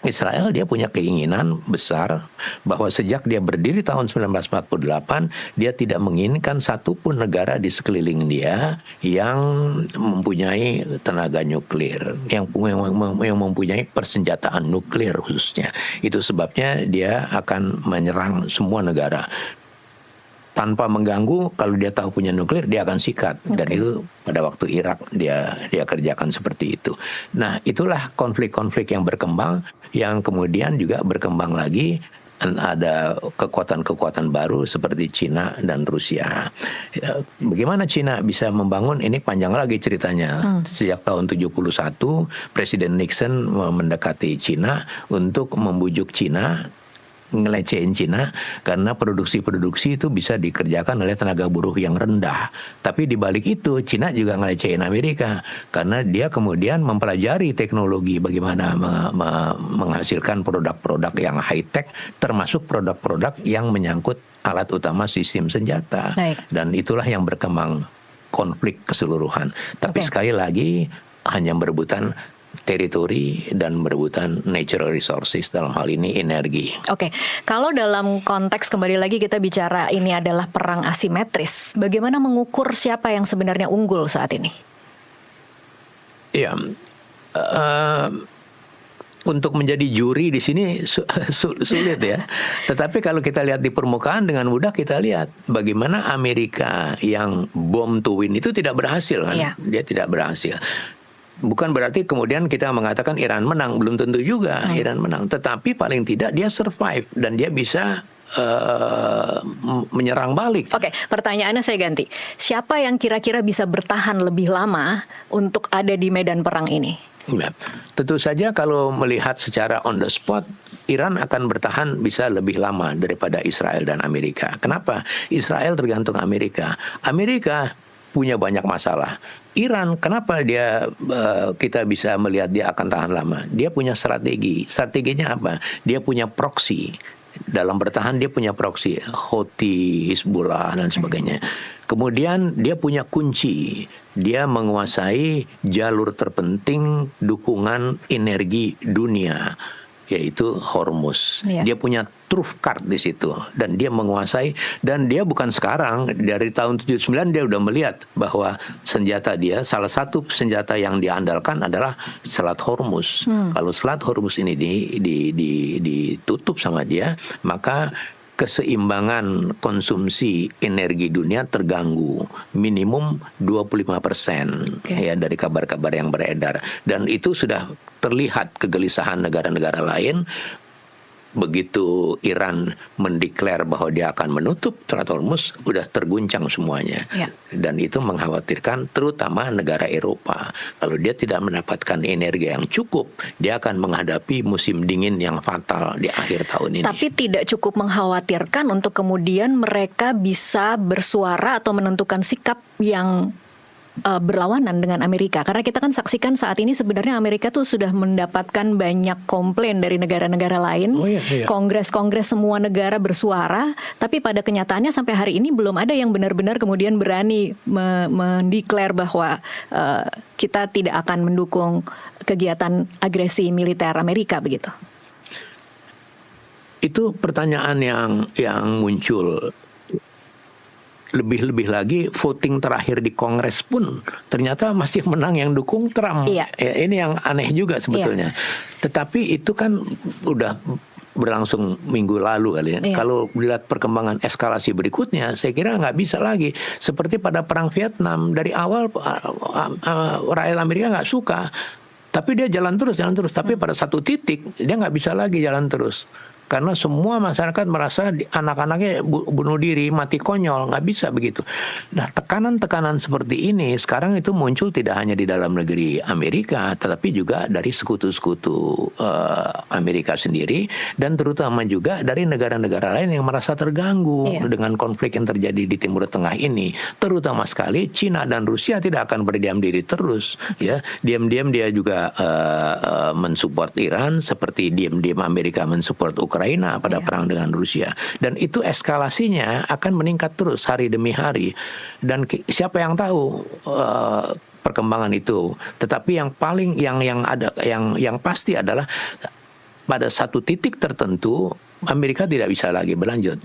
[SPEAKER 1] Israel dia punya keinginan besar bahwa sejak dia berdiri tahun 1948 dia tidak menginginkan satupun negara di sekeliling dia yang mempunyai tenaga nuklir, yang mempunyai persenjataan nuklir khususnya. Itu sebabnya dia akan menyerang semua negara tanpa mengganggu. Kalau dia tahu punya nuklir dia akan sikat. Dan itu pada waktu Irak dia kerjakan seperti itu. Nah itulah konflik-konflik yang berkembang, yang kemudian juga berkembang lagi. Ada kekuatan-kekuatan baru seperti Cina dan Rusia. Bagaimana Cina bisa membangun, ini panjang lagi ceritanya. Sejak tahun 71 Presiden Nixon mendekati Cina untuk membujuk Cina, ngelecehin Cina, karena produksi itu bisa dikerjakan oleh tenaga buruh yang rendah. Tapi di balik itu Cina juga ngelecehin Amerika karena dia kemudian mempelajari teknologi bagaimana menghasilkan produk-produk yang high tech, termasuk produk-produk yang menyangkut alat utama sistem senjata. Dan itulah yang berkembang konflik keseluruhan. Tapi sekali lagi hanya berebutan teritori dan berebutan natural resources, dalam hal ini energi.
[SPEAKER 2] Kalau dalam konteks kembali lagi kita bicara ini adalah perang asimetris, bagaimana mengukur siapa yang sebenarnya unggul saat ini?
[SPEAKER 1] Ya, untuk menjadi juri di sini sulit ya. Tetapi kalau kita lihat di permukaan dengan mudah kita lihat bagaimana Amerika yang bomb to win itu tidak berhasil kan? Dia tidak berhasil. Bukan berarti kemudian kita mengatakan Iran menang, belum tentu juga Iran menang. Tetapi paling tidak dia survive dan dia bisa menyerang balik.
[SPEAKER 2] Pertanyaannya saya ganti. Siapa yang kira-kira bisa bertahan lebih lama untuk ada di medan perang ini?
[SPEAKER 1] Tentu saja kalau melihat secara on the spot, Iran akan bertahan bisa lebih lama daripada Israel dan Amerika. Kenapa? Israel tergantung Amerika. Amerika punya banyak masalah. Iran, kenapa kita bisa melihat dia akan tahan lama? Dia punya strategi. Strateginya apa? Dia punya proksi. Dalam bertahan dia punya proksi, Houthi, Hizbullah dan sebagainya. Kemudian dia punya kunci. Dia menguasai jalur terpenting dukungan energi dunia, yaitu Hormuz.
[SPEAKER 2] Iya.
[SPEAKER 1] Dia punya truth card di situ dan dia menguasai, dan dia bukan sekarang, dari tahun 79 dia udah melihat bahwa senjata dia, salah satu senjata yang diandalkan adalah Selat Hormuz. Kalau Selat Hormuz ini ditutup sama dia, maka keseimbangan konsumsi energi dunia terganggu minimum 25%, ya, dari kabar-kabar yang beredar, dan itu sudah terlihat kegelisahan negara-negara lain. Begitu Iran mendeklar bahwa dia akan menutup Selat Hormuz, udah terguncang semuanya. Dan itu mengkhawatirkan terutama negara Eropa. Kalau dia tidak mendapatkan energi yang cukup, dia akan menghadapi musim dingin yang fatal di akhir tahun ini.
[SPEAKER 2] Tapi tidak cukup mengkhawatirkan untuk kemudian mereka bisa bersuara atau menentukan sikap yang berlawanan dengan Amerika, karena kita kan saksikan saat ini sebenarnya Amerika tuh sudah mendapatkan banyak komplain dari negara-negara lain. Kongres-kongres semua negara bersuara, tapi pada kenyataannya sampai hari ini belum ada yang benar-benar kemudian berani mendeklar bahwa kita tidak akan mendukung kegiatan agresi militer Amerika, begitu.
[SPEAKER 1] Itu pertanyaan yang muncul. Lebih-lebih lagi voting terakhir di Kongres pun ternyata masih menang yang dukung Trump.
[SPEAKER 2] Iya.
[SPEAKER 1] Ya, ini yang aneh juga sebetulnya. Tetapi itu kan udah berlangsung minggu lalu kali ya. Kalau dilihat perkembangan eskalasi berikutnya, saya kira nggak bisa lagi seperti pada perang Vietnam. Dari awal rakyat Amerika nggak suka, tapi dia jalan terus. Tapi pada satu titik dia nggak bisa lagi jalan terus. Karena semua masyarakat merasa anak-anaknya bunuh diri, mati konyol, nggak bisa begitu. Nah, tekanan-tekanan seperti ini sekarang itu muncul tidak hanya di dalam negeri Amerika, tetapi juga dari sekutu-sekutu Amerika sendiri, dan terutama juga dari negara-negara lain yang merasa terganggu dengan konflik yang terjadi di Timur Tengah ini. Terutama sekali Cina dan Rusia tidak akan berdiam diri terus, ya. Diam-diam dia juga mensupport Iran, seperti diam-diam Amerika mensupport Ukraina pada perang dengan Rusia, dan itu eskalasinya akan meningkat terus hari demi hari, dan siapa yang tahu perkembangan itu. Tetapi yang pasti adalah pada satu titik tertentu Amerika tidak bisa lagi berlanjut.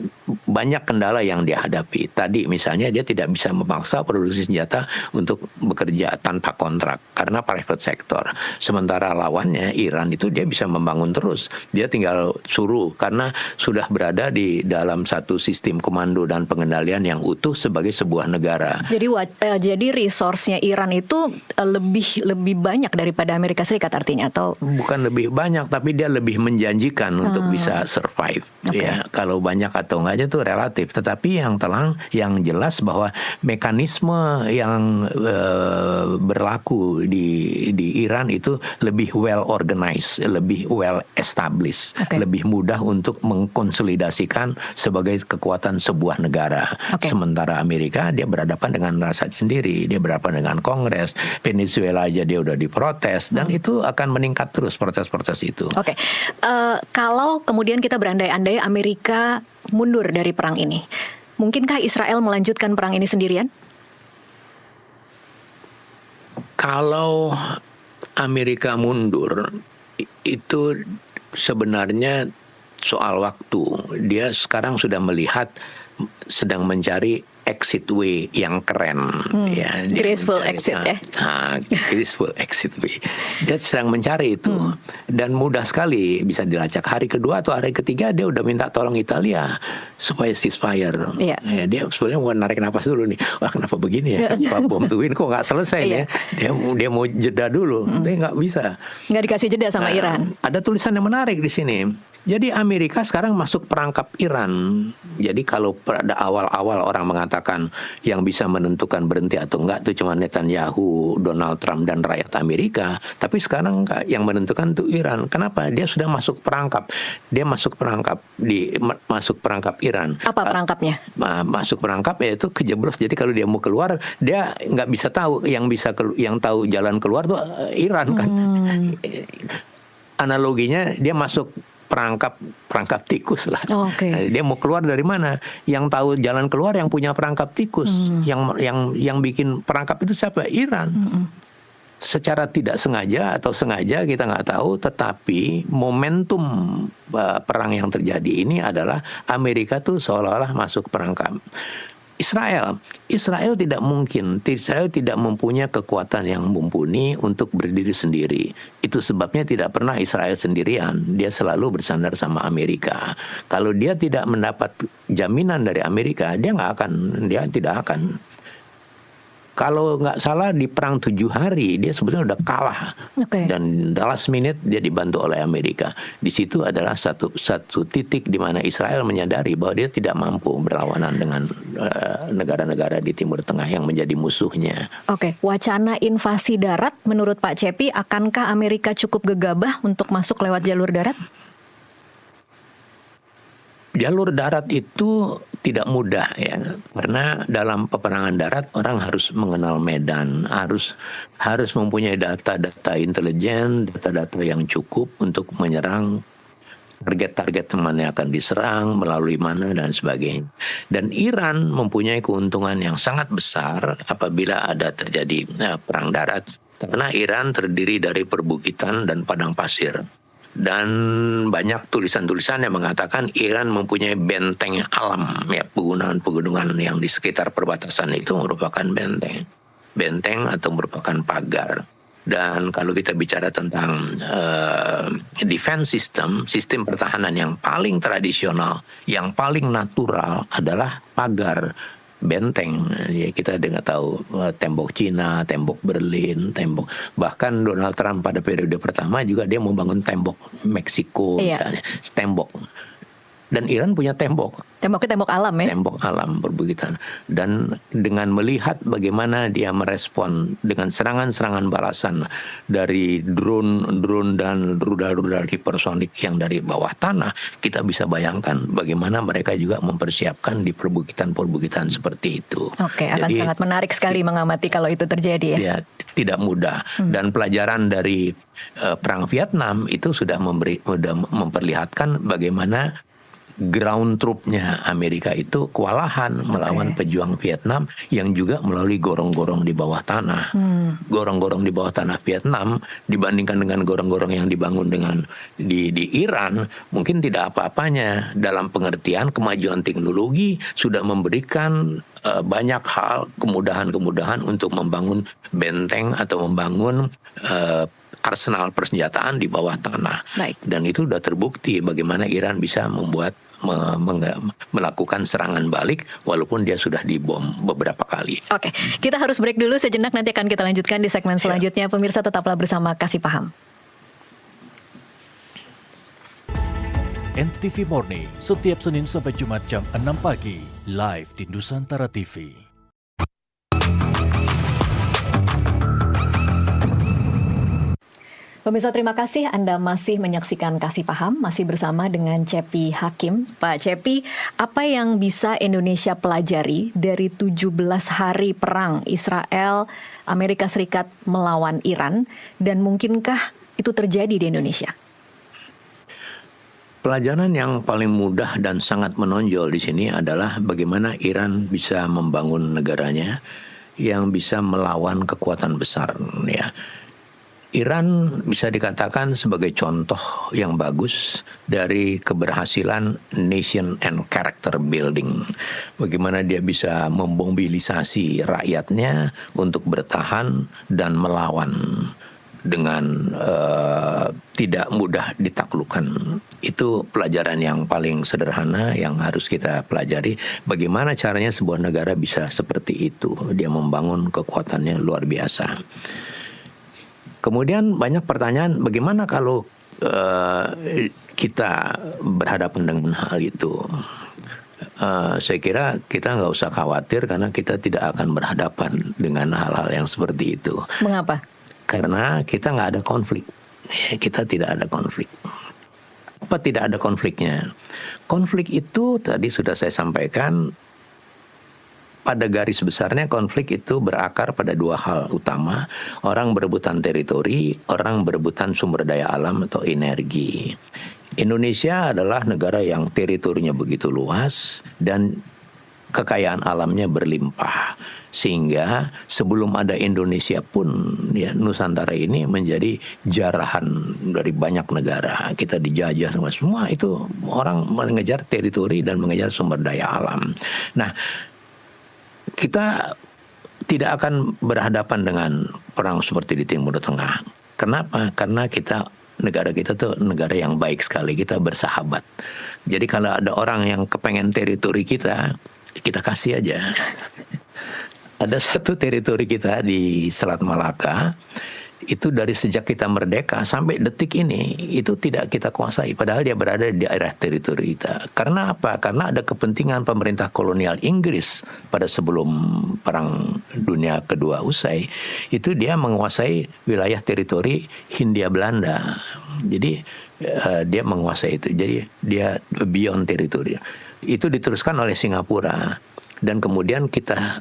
[SPEAKER 1] Banyak kendala yang dihadapi. Tadi misalnya dia tidak bisa memaksa produksi senjata untuk bekerja tanpa kontrak karena private sector. Sementara lawannya Iran itu dia bisa membangun terus. Dia tinggal suruh karena sudah berada di dalam satu sistem komando dan pengendalian yang utuh sebagai sebuah negara.
[SPEAKER 2] Jadi resource-nya Iran itu lebih banyak daripada Amerika Serikat artinya, atau
[SPEAKER 1] bukan lebih banyak, tapi dia lebih menjanjikan untuk bisa survive. Ya, kalau banyak atau enggaknya itu relatif, tetapi yang jelas bahwa mekanisme yang berlaku di Iran itu lebih well organized, lebih well established, lebih mudah untuk mengkonsolidasikan sebagai kekuatan sebuah negara. Sementara Amerika dia berhadapan dengan rakyat sendiri, dia berhadapan dengan Kongres. Venezuela aja dia udah diprotes, dan itu akan meningkat terus protes-protes itu.
[SPEAKER 2] Kalau kemudian kita berandai-andai Amerika mundur dari perang ini, mungkinkah Israel melanjutkan perang ini sendirian?
[SPEAKER 1] Kalau Amerika mundur, itu sebenarnya soal waktu. Dia sekarang sudah melihat, sedang mencari exit way yang keren, ya.
[SPEAKER 2] Graceful exit, ya.
[SPEAKER 1] Graceful exit way. Dia sedang mencari itu, dan mudah sekali bisa dilacak. Hari kedua atau hari ketiga dia udah minta tolong Italia supaya ceasefire. Ya, dia sebenarnya mau narik napas dulu nih. Wah, kenapa begini ya? Pak Bom Twin kok nggak selesai nih? Dia mau jeda dulu, tapi nggak bisa.
[SPEAKER 2] Nggak dikasih jeda sama Iran.
[SPEAKER 1] Ada tulisan yang menarik di sini. Jadi Amerika sekarang masuk perangkap Iran. Jadi kalau pada awal-awal orang mengatakan yang bisa menentukan berhenti atau enggak itu cuma Netanyahu, Donald Trump, dan rakyat Amerika. Tapi sekarang enggak, yang menentukan itu Iran. Kenapa? Dia sudah masuk perangkap. Dia masuk perangkap Iran.
[SPEAKER 2] Apa perangkapnya?
[SPEAKER 1] Masuk perangkap yaitu kejeblos. Jadi kalau dia mau keluar, dia nggak bisa tahu. Yang tahu jalan keluar tuh Iran kan. Analoginya dia masuk perangkap tikus lah. Dia mau keluar dari mana? Yang tahu jalan keluar yang punya perangkap tikus. Yang bikin perangkap itu siapa? Iran. secara tidak sengaja atau sengaja kita nggak tahu, tetapi momentum perang yang terjadi ini adalah Amerika tuh seolah-olah masuk perangkap. Israel tidak mungkin, Israel tidak mempunyai kekuatan yang mumpuni untuk berdiri sendiri. Itu sebabnya tidak pernah Israel sendirian, dia selalu bersandar sama Amerika. Kalau dia tidak mendapat jaminan dari Amerika, dia tidak akan. Kalau nggak salah di perang 7 hari dia sebetulnya udah kalah, dan last minute dia dibantu oleh Amerika. Di situ adalah satu titik di mana Israel menyadari bahwa dia tidak mampu berlawanan dengan negara-negara di Timur Tengah yang menjadi musuhnya.
[SPEAKER 2] Oke, wacana invasi darat menurut Pak Cepi, akankah Amerika cukup gegabah untuk masuk lewat jalur darat?
[SPEAKER 1] Jalur darat itu tidak mudah ya, karena dalam peperangan darat orang harus mengenal medan, harus mempunyai data-data intelijen, data-data yang cukup untuk menyerang target-target mana yang akan diserang, melalui mana dan sebagainya. Dan Iran mempunyai keuntungan yang sangat besar apabila ada terjadi perang darat, karena Iran terdiri dari perbukitan dan padang pasir. Dan banyak tulisan-tulisan yang mengatakan Iran mempunyai benteng alam, ya, pegunungan-pegunungan yang di sekitar perbatasan itu merupakan benteng atau merupakan pagar. Dan kalau kita bicara tentang defense sistem pertahanan yang paling tradisional, yang paling natural adalah pagar, benteng. Ya, kita dengar tahu tembok Cina, tembok Berlin, bahkan Donald Trump pada periode pertama juga dia membangun tembok Meksiko, misalnya, tembok. Dan Iran punya tembok.
[SPEAKER 2] Temboknya tembok alam ya?
[SPEAKER 1] Tembok alam perbukitan. Dan dengan melihat bagaimana dia merespon dengan serangan-serangan balasan dari drone dan rudal-rudal hipersonik yang dari bawah tanah, kita bisa bayangkan bagaimana mereka juga mempersiapkan di perbukitan-perbukitan seperti itu.
[SPEAKER 2] Oke, akan sangat menarik sekali mengamati kalau itu terjadi ya.
[SPEAKER 1] Ya, tidak mudah. Dan pelajaran dari perang Vietnam itu sudah memperlihatkan bagaimana ground troopnya Amerika itu kewalahan melawan pejuang Vietnam yang juga melalui gorong-gorong di bawah tanah. Gorong-gorong di bawah tanah Vietnam dibandingkan dengan gorong-gorong yang dibangun dengan di Iran mungkin tidak apa-apanya, dalam pengertian kemajuan teknologi sudah memberikan banyak hal, kemudahan-kemudahan untuk membangun benteng atau membangun arsenal persenjataan di bawah tanah. Dan itu sudah terbukti bagaimana Iran bisa melakukan serangan balik walaupun dia sudah dibom beberapa kali.
[SPEAKER 2] Oke, kita harus break dulu sejenak, nanti akan kita lanjutkan di segmen selanjutnya. Pemirsa tetaplah bersama Kasih Paham.
[SPEAKER 4] NTV Morning, setiap Senin sampai Jumat jam 6 pagi, live di Nusantara TV.
[SPEAKER 2] Pemirsa, terima kasih Anda masih menyaksikan Kasih Paham, masih bersama dengan Cepi Hakim. Pak Cepi, apa yang bisa Indonesia pelajari dari 17 hari perang Israel, Amerika Serikat melawan Iran, dan mungkinkah itu terjadi di Indonesia?
[SPEAKER 1] Pelajaran yang paling mudah dan sangat menonjol di sini adalah bagaimana Iran bisa membangun negaranya yang bisa melawan kekuatan besar, ya. Iran bisa dikatakan sebagai contoh yang bagus dari keberhasilan nation and character building. Bagaimana dia bisa memobilisasi rakyatnya untuk bertahan dan melawan dengan tidak mudah ditaklukkan. Itu pelajaran yang paling sederhana yang harus kita pelajari. Bagaimana caranya sebuah negara bisa seperti itu. Dia membangun kekuatannya luar biasa. Kemudian banyak pertanyaan, bagaimana kalau kita berhadapan dengan hal itu? Saya kira kita nggak usah khawatir karena kita tidak akan berhadapan dengan hal-hal yang seperti itu.
[SPEAKER 2] Mengapa?
[SPEAKER 1] Karena kita nggak ada konflik. Kita tidak ada konflik. Apa tidak ada konfliknya? Konflik itu tadi sudah saya sampaikan. Pada garis besarnya konflik itu berakar pada dua hal utama. Orang berebutan teritori, orang berebutan sumber daya alam atau energi. Indonesia adalah negara yang teritorinya begitu luas dan kekayaan alamnya berlimpah. Sehingga sebelum ada Indonesia pun ya Nusantara ini menjadi jarahan dari banyak negara. Kita dijajah semua itu orang mengejar teritori dan mengejar sumber daya alam. Nah, kita tidak akan berhadapan dengan perang seperti di Timur Tengah. Kenapa? Karena negara kita tuh negara yang baik sekali, kita bersahabat. Jadi kalau ada orang yang kepengen teritori kita kasih aja. Ada satu teritori kita di Selat Malaka, itu dari sejak kita merdeka sampai detik ini itu tidak kita kuasai, padahal dia berada di daerah teritori kita. Karena apa? Karena ada kepentingan pemerintah kolonial Inggris pada sebelum Perang Dunia Kedua usai, itu dia menguasai wilayah teritori Hindia Belanda. Jadi dia menguasai itu. Jadi dia beyond teritori. Itu diteruskan oleh Singapura dan kemudian kita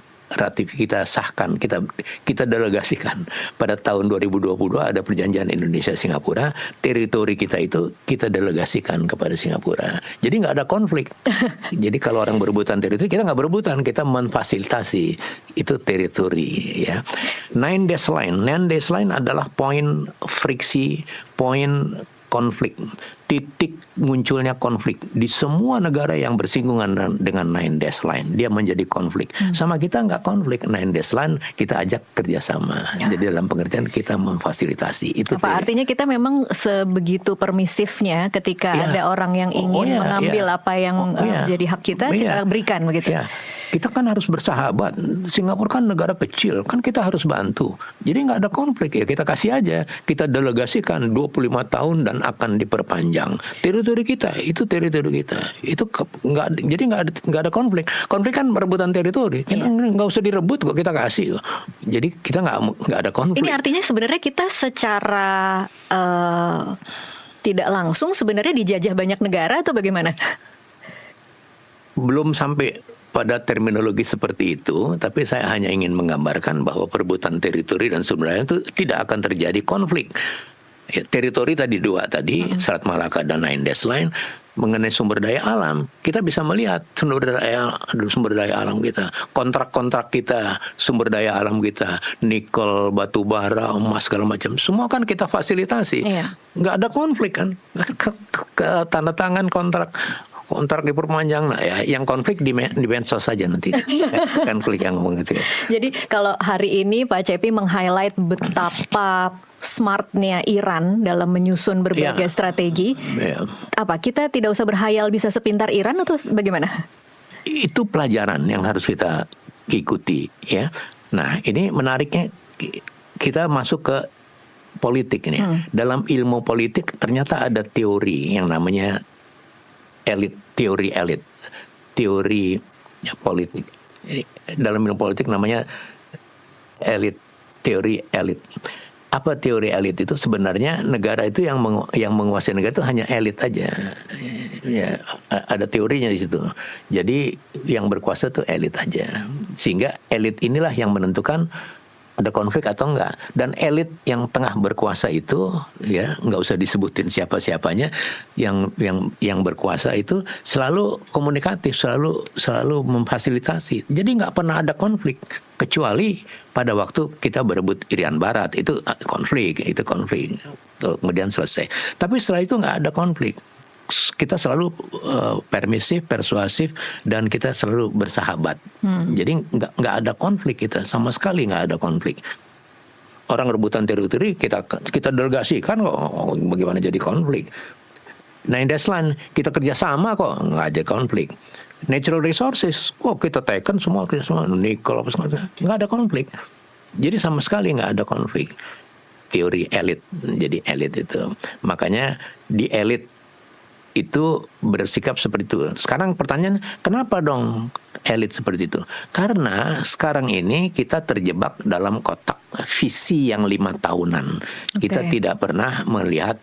[SPEAKER 1] sahkan, kita delegasikan pada tahun 2020 ada perjanjian Indonesia Singapura, teritori kita itu kita delegasikan kepada Singapura. Jadi nggak ada konflik. Jadi kalau orang berebutan teritori, kita nggak berebutan, kita memfasilitasi itu teritori ya. Nine Dash Line adalah poin friksi, poin konflik, titik munculnya konflik di semua negara yang bersinggungan dengan Nine Dash Line. Dia menjadi konflik. Sama kita nggak konflik. Nine Dash Line kita ajak kerjasama. Jadi dalam pengertian kita memfasilitasi. Itu
[SPEAKER 2] artinya kita memang sebegitu permisifnya ketika ada orang yang ingin mengambil apa yang jadi hak kita, kita berikan begitu.
[SPEAKER 1] Ya. Kita kan harus bersahabat. Singapura kan negara kecil, kan kita harus bantu. Jadi nggak ada konflik ya, kita kasih aja. Kita delegasikan 25 tahun dan akan diperpanjang. Teritori kita, itu teritori kita. Itu jadi nggak ada konflik. Konflik kan perebutan teritori. Kita nggak usah direbut kok, kita kasih. Jadi kita nggak ada konflik.
[SPEAKER 2] Ini artinya sebenarnya kita secara tidak langsung sebenarnya dijajah banyak negara atau bagaimana?
[SPEAKER 1] Belum sampai pada terminologi seperti itu, tapi saya hanya ingin menggambarkan bahwa perebutan teritori dan sumber daya itu tidak akan terjadi konflik. Ya, teritori tadi dua Selat Malaka dan Nine Dash Line. Mengenai sumber daya alam, kita bisa melihat sumber daya alam kita, kontrak-kontrak kita, sumber daya alam kita, nikel, batu bara, emas segala macam, semua kan kita fasilitasi. Nggak ada konflik kan, tanda tangan kontrak diperpanjang. Nah ya, yang konflik di medsos saja nanti. Konflik yang ngomong gitu ya.
[SPEAKER 2] Jadi kalau hari ini Pak Cepi meng-highlight betapa smartnya Iran dalam menyusun berbagai strategi. Apa kita tidak usah berhayal bisa sepintar Iran atau bagaimana?
[SPEAKER 1] Itu pelajaran yang harus kita ikuti ya. Nah, ini menariknya kita masuk ke politik ini. Dalam ilmu politik ternyata ada teori yang namanya teori politik. Dalam ilmu politik namanya teori elit. Apa teori elit itu? Sebenarnya negara itu yang menguasai negara itu hanya elit aja. Ya, ada teorinya di situ. Jadi yang berkuasa itu elit aja. Sehingga elit inilah yang menentukan ada konflik atau enggak. Dan elit yang tengah berkuasa itu ya nggak usah disebutin siapa-siapanya, yang berkuasa itu selalu komunikatif, selalu memfasilitasi. Jadi nggak pernah ada konflik, kecuali pada waktu kita berebut Irian Barat, itu konflik. Kemudian selesai. Tapi setelah itu nggak ada konflik. Kita selalu permisif, persuasif, dan kita selalu bersahabat. Jadi nggak ada konflik, kita sama sekali nggak ada konflik. Orang rebutan teritori kita delegasikan kok, bagaimana jadi konflik? Nine Dash Line kita kerjasama kok, nggak ada konflik. Natural resources, kita teken semua nikel apa segala, nggak ada konflik. Jadi sama sekali nggak ada konflik. Teori elit, jadi elit itu. Makanya di elit itu bersikap seperti itu. Sekarang pertanyaan, kenapa dong elit seperti itu? Karena sekarang ini kita terjebak dalam kotak visi yang 5 tahunan. Kita tidak pernah melihat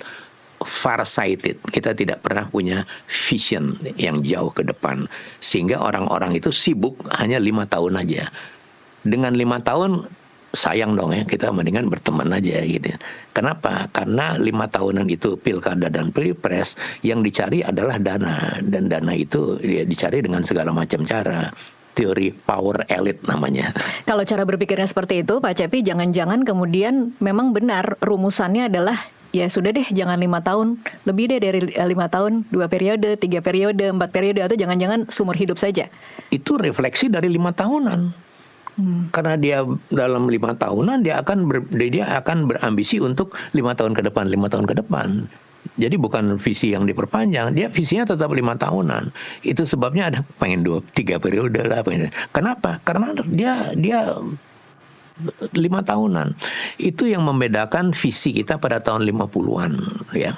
[SPEAKER 1] farsighted. Kita tidak pernah punya vision yang jauh ke depan. Sehingga orang-orang itu sibuk hanya 5 tahun aja. Dengan 5 tahun sayang dong ya, kita mendingan berteman aja gitu. Kenapa? Karena 5 tahunan itu pilkada dan pilpres, yang dicari adalah dana, dan dana itu dia dicari dengan segala macam cara. teori power elite namanya.
[SPEAKER 2] Kalau cara berpikirnya seperti itu, Pak Cepi, jangan-jangan kemudian memang benar rumusannya adalah ya sudah deh, jangan 5 tahun, lebih deh dari 5 tahun, 2 periode, 3 periode, 4 periode, atau jangan-jangan seumur hidup saja.
[SPEAKER 1] Itu refleksi dari 5 tahunan. Karena dia dalam 5 tahunan dia akan berambisi untuk 5 tahun ke depan, 5 tahun ke depan. Jadi bukan visi yang diperpanjang, dia visinya tetap 5 tahunan. Itu sebabnya ada pengen 2-3 periode lah. Kenapa? Karena dia 5 tahunan. Itu yang membedakan visi kita pada tahun 50-an ya.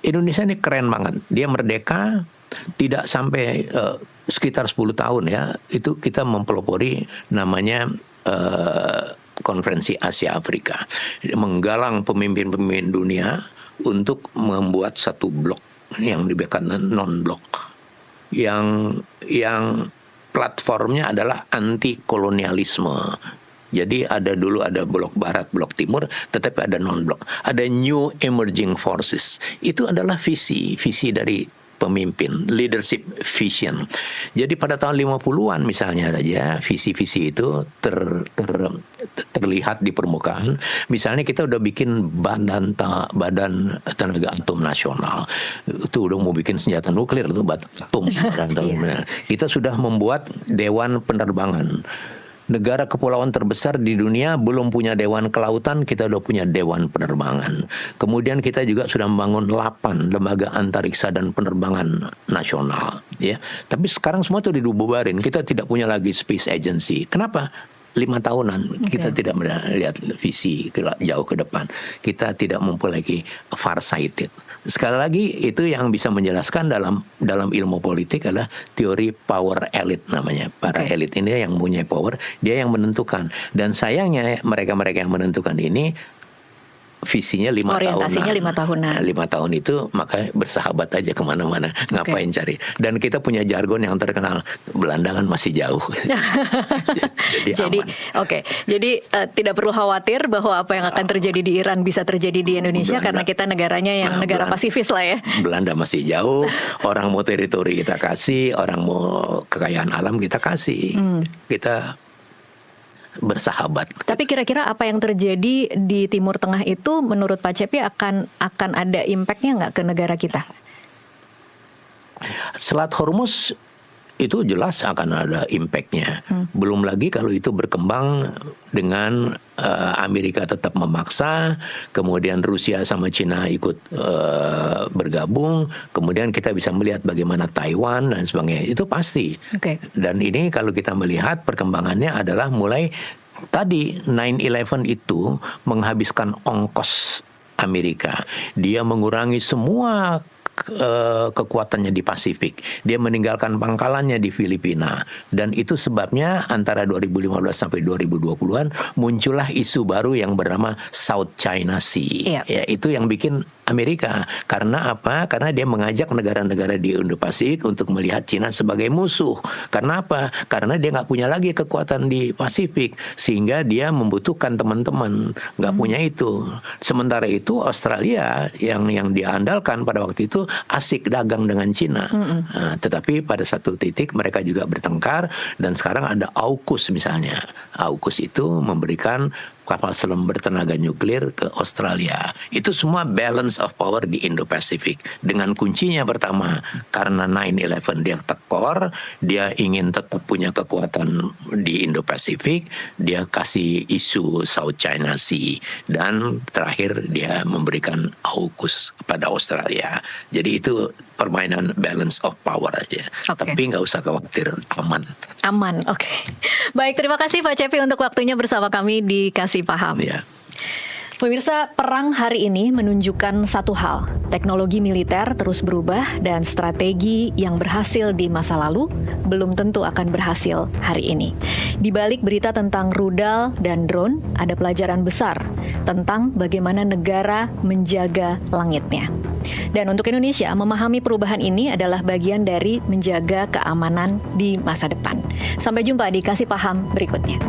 [SPEAKER 1] Indonesia ini keren banget. Dia merdeka tidak sampai sekitar 10 tahun ya. Itu kita mempelopori namanya Konferensi Asia Afrika. Menggalang pemimpin-pemimpin dunia untuk membuat satu blok yang dibedakan non-blok. Yang platformnya adalah anti kolonialisme. Jadi dulu ada blok barat, blok timur, tetapi ada non-blok. Ada new emerging forces. Itu adalah visi dari pemimpin, leadership vision. Jadi pada tahun 50-an misalnya saja, visi-visi itu terlihat di permukaan. Misalnya kita udah bikin badan tenaga atom nasional. Itu udah mau bikin senjata nuklir, itu badan atom. Kita sudah membuat dewan penerbangan. Negara kepulauan terbesar di dunia belum punya dewan kelautan, kita udah punya dewan penerbangan. Kemudian kita juga sudah membangun 8 lembaga antariksa dan penerbangan nasional, ya. Tapi sekarang semua itu dibubarin. Kita tidak punya lagi space agency. Kenapa? 5 tahunan kita tidak melihat visi jauh ke depan. Kita tidak mempunyai lagi farsighted. Sekali lagi itu yang bisa menjelaskan dalam ilmu politik adalah teori power elite namanya. Para elit ini yang punya power, dia yang menentukan. Dan sayangnya mereka-mereka yang menentukan ini visinya 5 tahunan.
[SPEAKER 2] Orientasinya 5 tahunan.
[SPEAKER 1] 5 tahun itu maka bersahabat aja kemana-mana. Ngapain cari. Dan kita punya jargon yang terkenal, Belanda kan masih jauh. Jadi tidak perlu khawatir bahwa apa yang akan terjadi di Iran bisa terjadi di Indonesia, karena kita negaranya yang negara pasifis lah ya. Belanda masih jauh. Orang mau teritori kita kasih, orang mau kekayaan alam kita kasih. Kita bersahabat.
[SPEAKER 2] Tapi kira-kira apa yang terjadi di Timur Tengah itu menurut Pak Cepi akan ada impact-nya nggak ke negara kita?
[SPEAKER 1] Selat Hormuz itu jelas akan ada impact-nya. Belum lagi kalau itu berkembang dengan Amerika tetap memaksa, kemudian Rusia sama Cina ikut bergabung, kemudian kita bisa melihat bagaimana Taiwan dan sebagainya. Itu pasti. Dan ini kalau kita melihat perkembangannya adalah mulai tadi 9/11 itu menghabiskan ongkos Amerika. Dia mengurangi semua kekuatannya di Pasifik. Dia meninggalkan pangkalannya di Filipina. Dan itu sebabnya antara 2015 sampai 2020-an muncullah isu baru yang bernama South China Sea. Ya, itu yang bikin Amerika. Karena apa? Karena dia mengajak negara-negara di Indo-Pasifik untuk melihat Cina sebagai musuh. Karena apa? Karena dia nggak punya lagi kekuatan di Pasifik. Sehingga dia membutuhkan teman-teman. Nggak punya itu. Sementara itu Australia yang dia andalkan pada waktu itu asik dagang dengan Cina. Tetapi pada satu titik mereka juga bertengkar. Dan sekarang ada AUKUS misalnya. AUKUS itu memberikan kapal selam bertenaga nuklir ke Australia. Itu semua balance of power di Indo-Pasifik. Dengan kuncinya pertama, karena 9/11 dia tekor, dia ingin tetap punya kekuatan di Indo-Pasifik, dia kasih isu South China Sea, dan terakhir dia memberikan AUKUS kepada Australia. Jadi itu permainan balance of power aja. Tapi nggak usah khawatir, aman.
[SPEAKER 2] Aman, oke. Baik, terima kasih Pak Cepi untuk waktunya bersama kami di Kasih Paham.
[SPEAKER 1] Ya.
[SPEAKER 2] Pemirsa, perang hari ini menunjukkan satu hal. Teknologi militer terus berubah dan strategi yang berhasil di masa lalu belum tentu akan berhasil hari ini. Di balik berita tentang rudal dan drone, ada pelajaran besar tentang bagaimana negara menjaga langitnya. Dan untuk Indonesia, memahami perubahan ini adalah bagian dari menjaga keamanan di masa depan. Sampai jumpa di Kasih Paham berikutnya.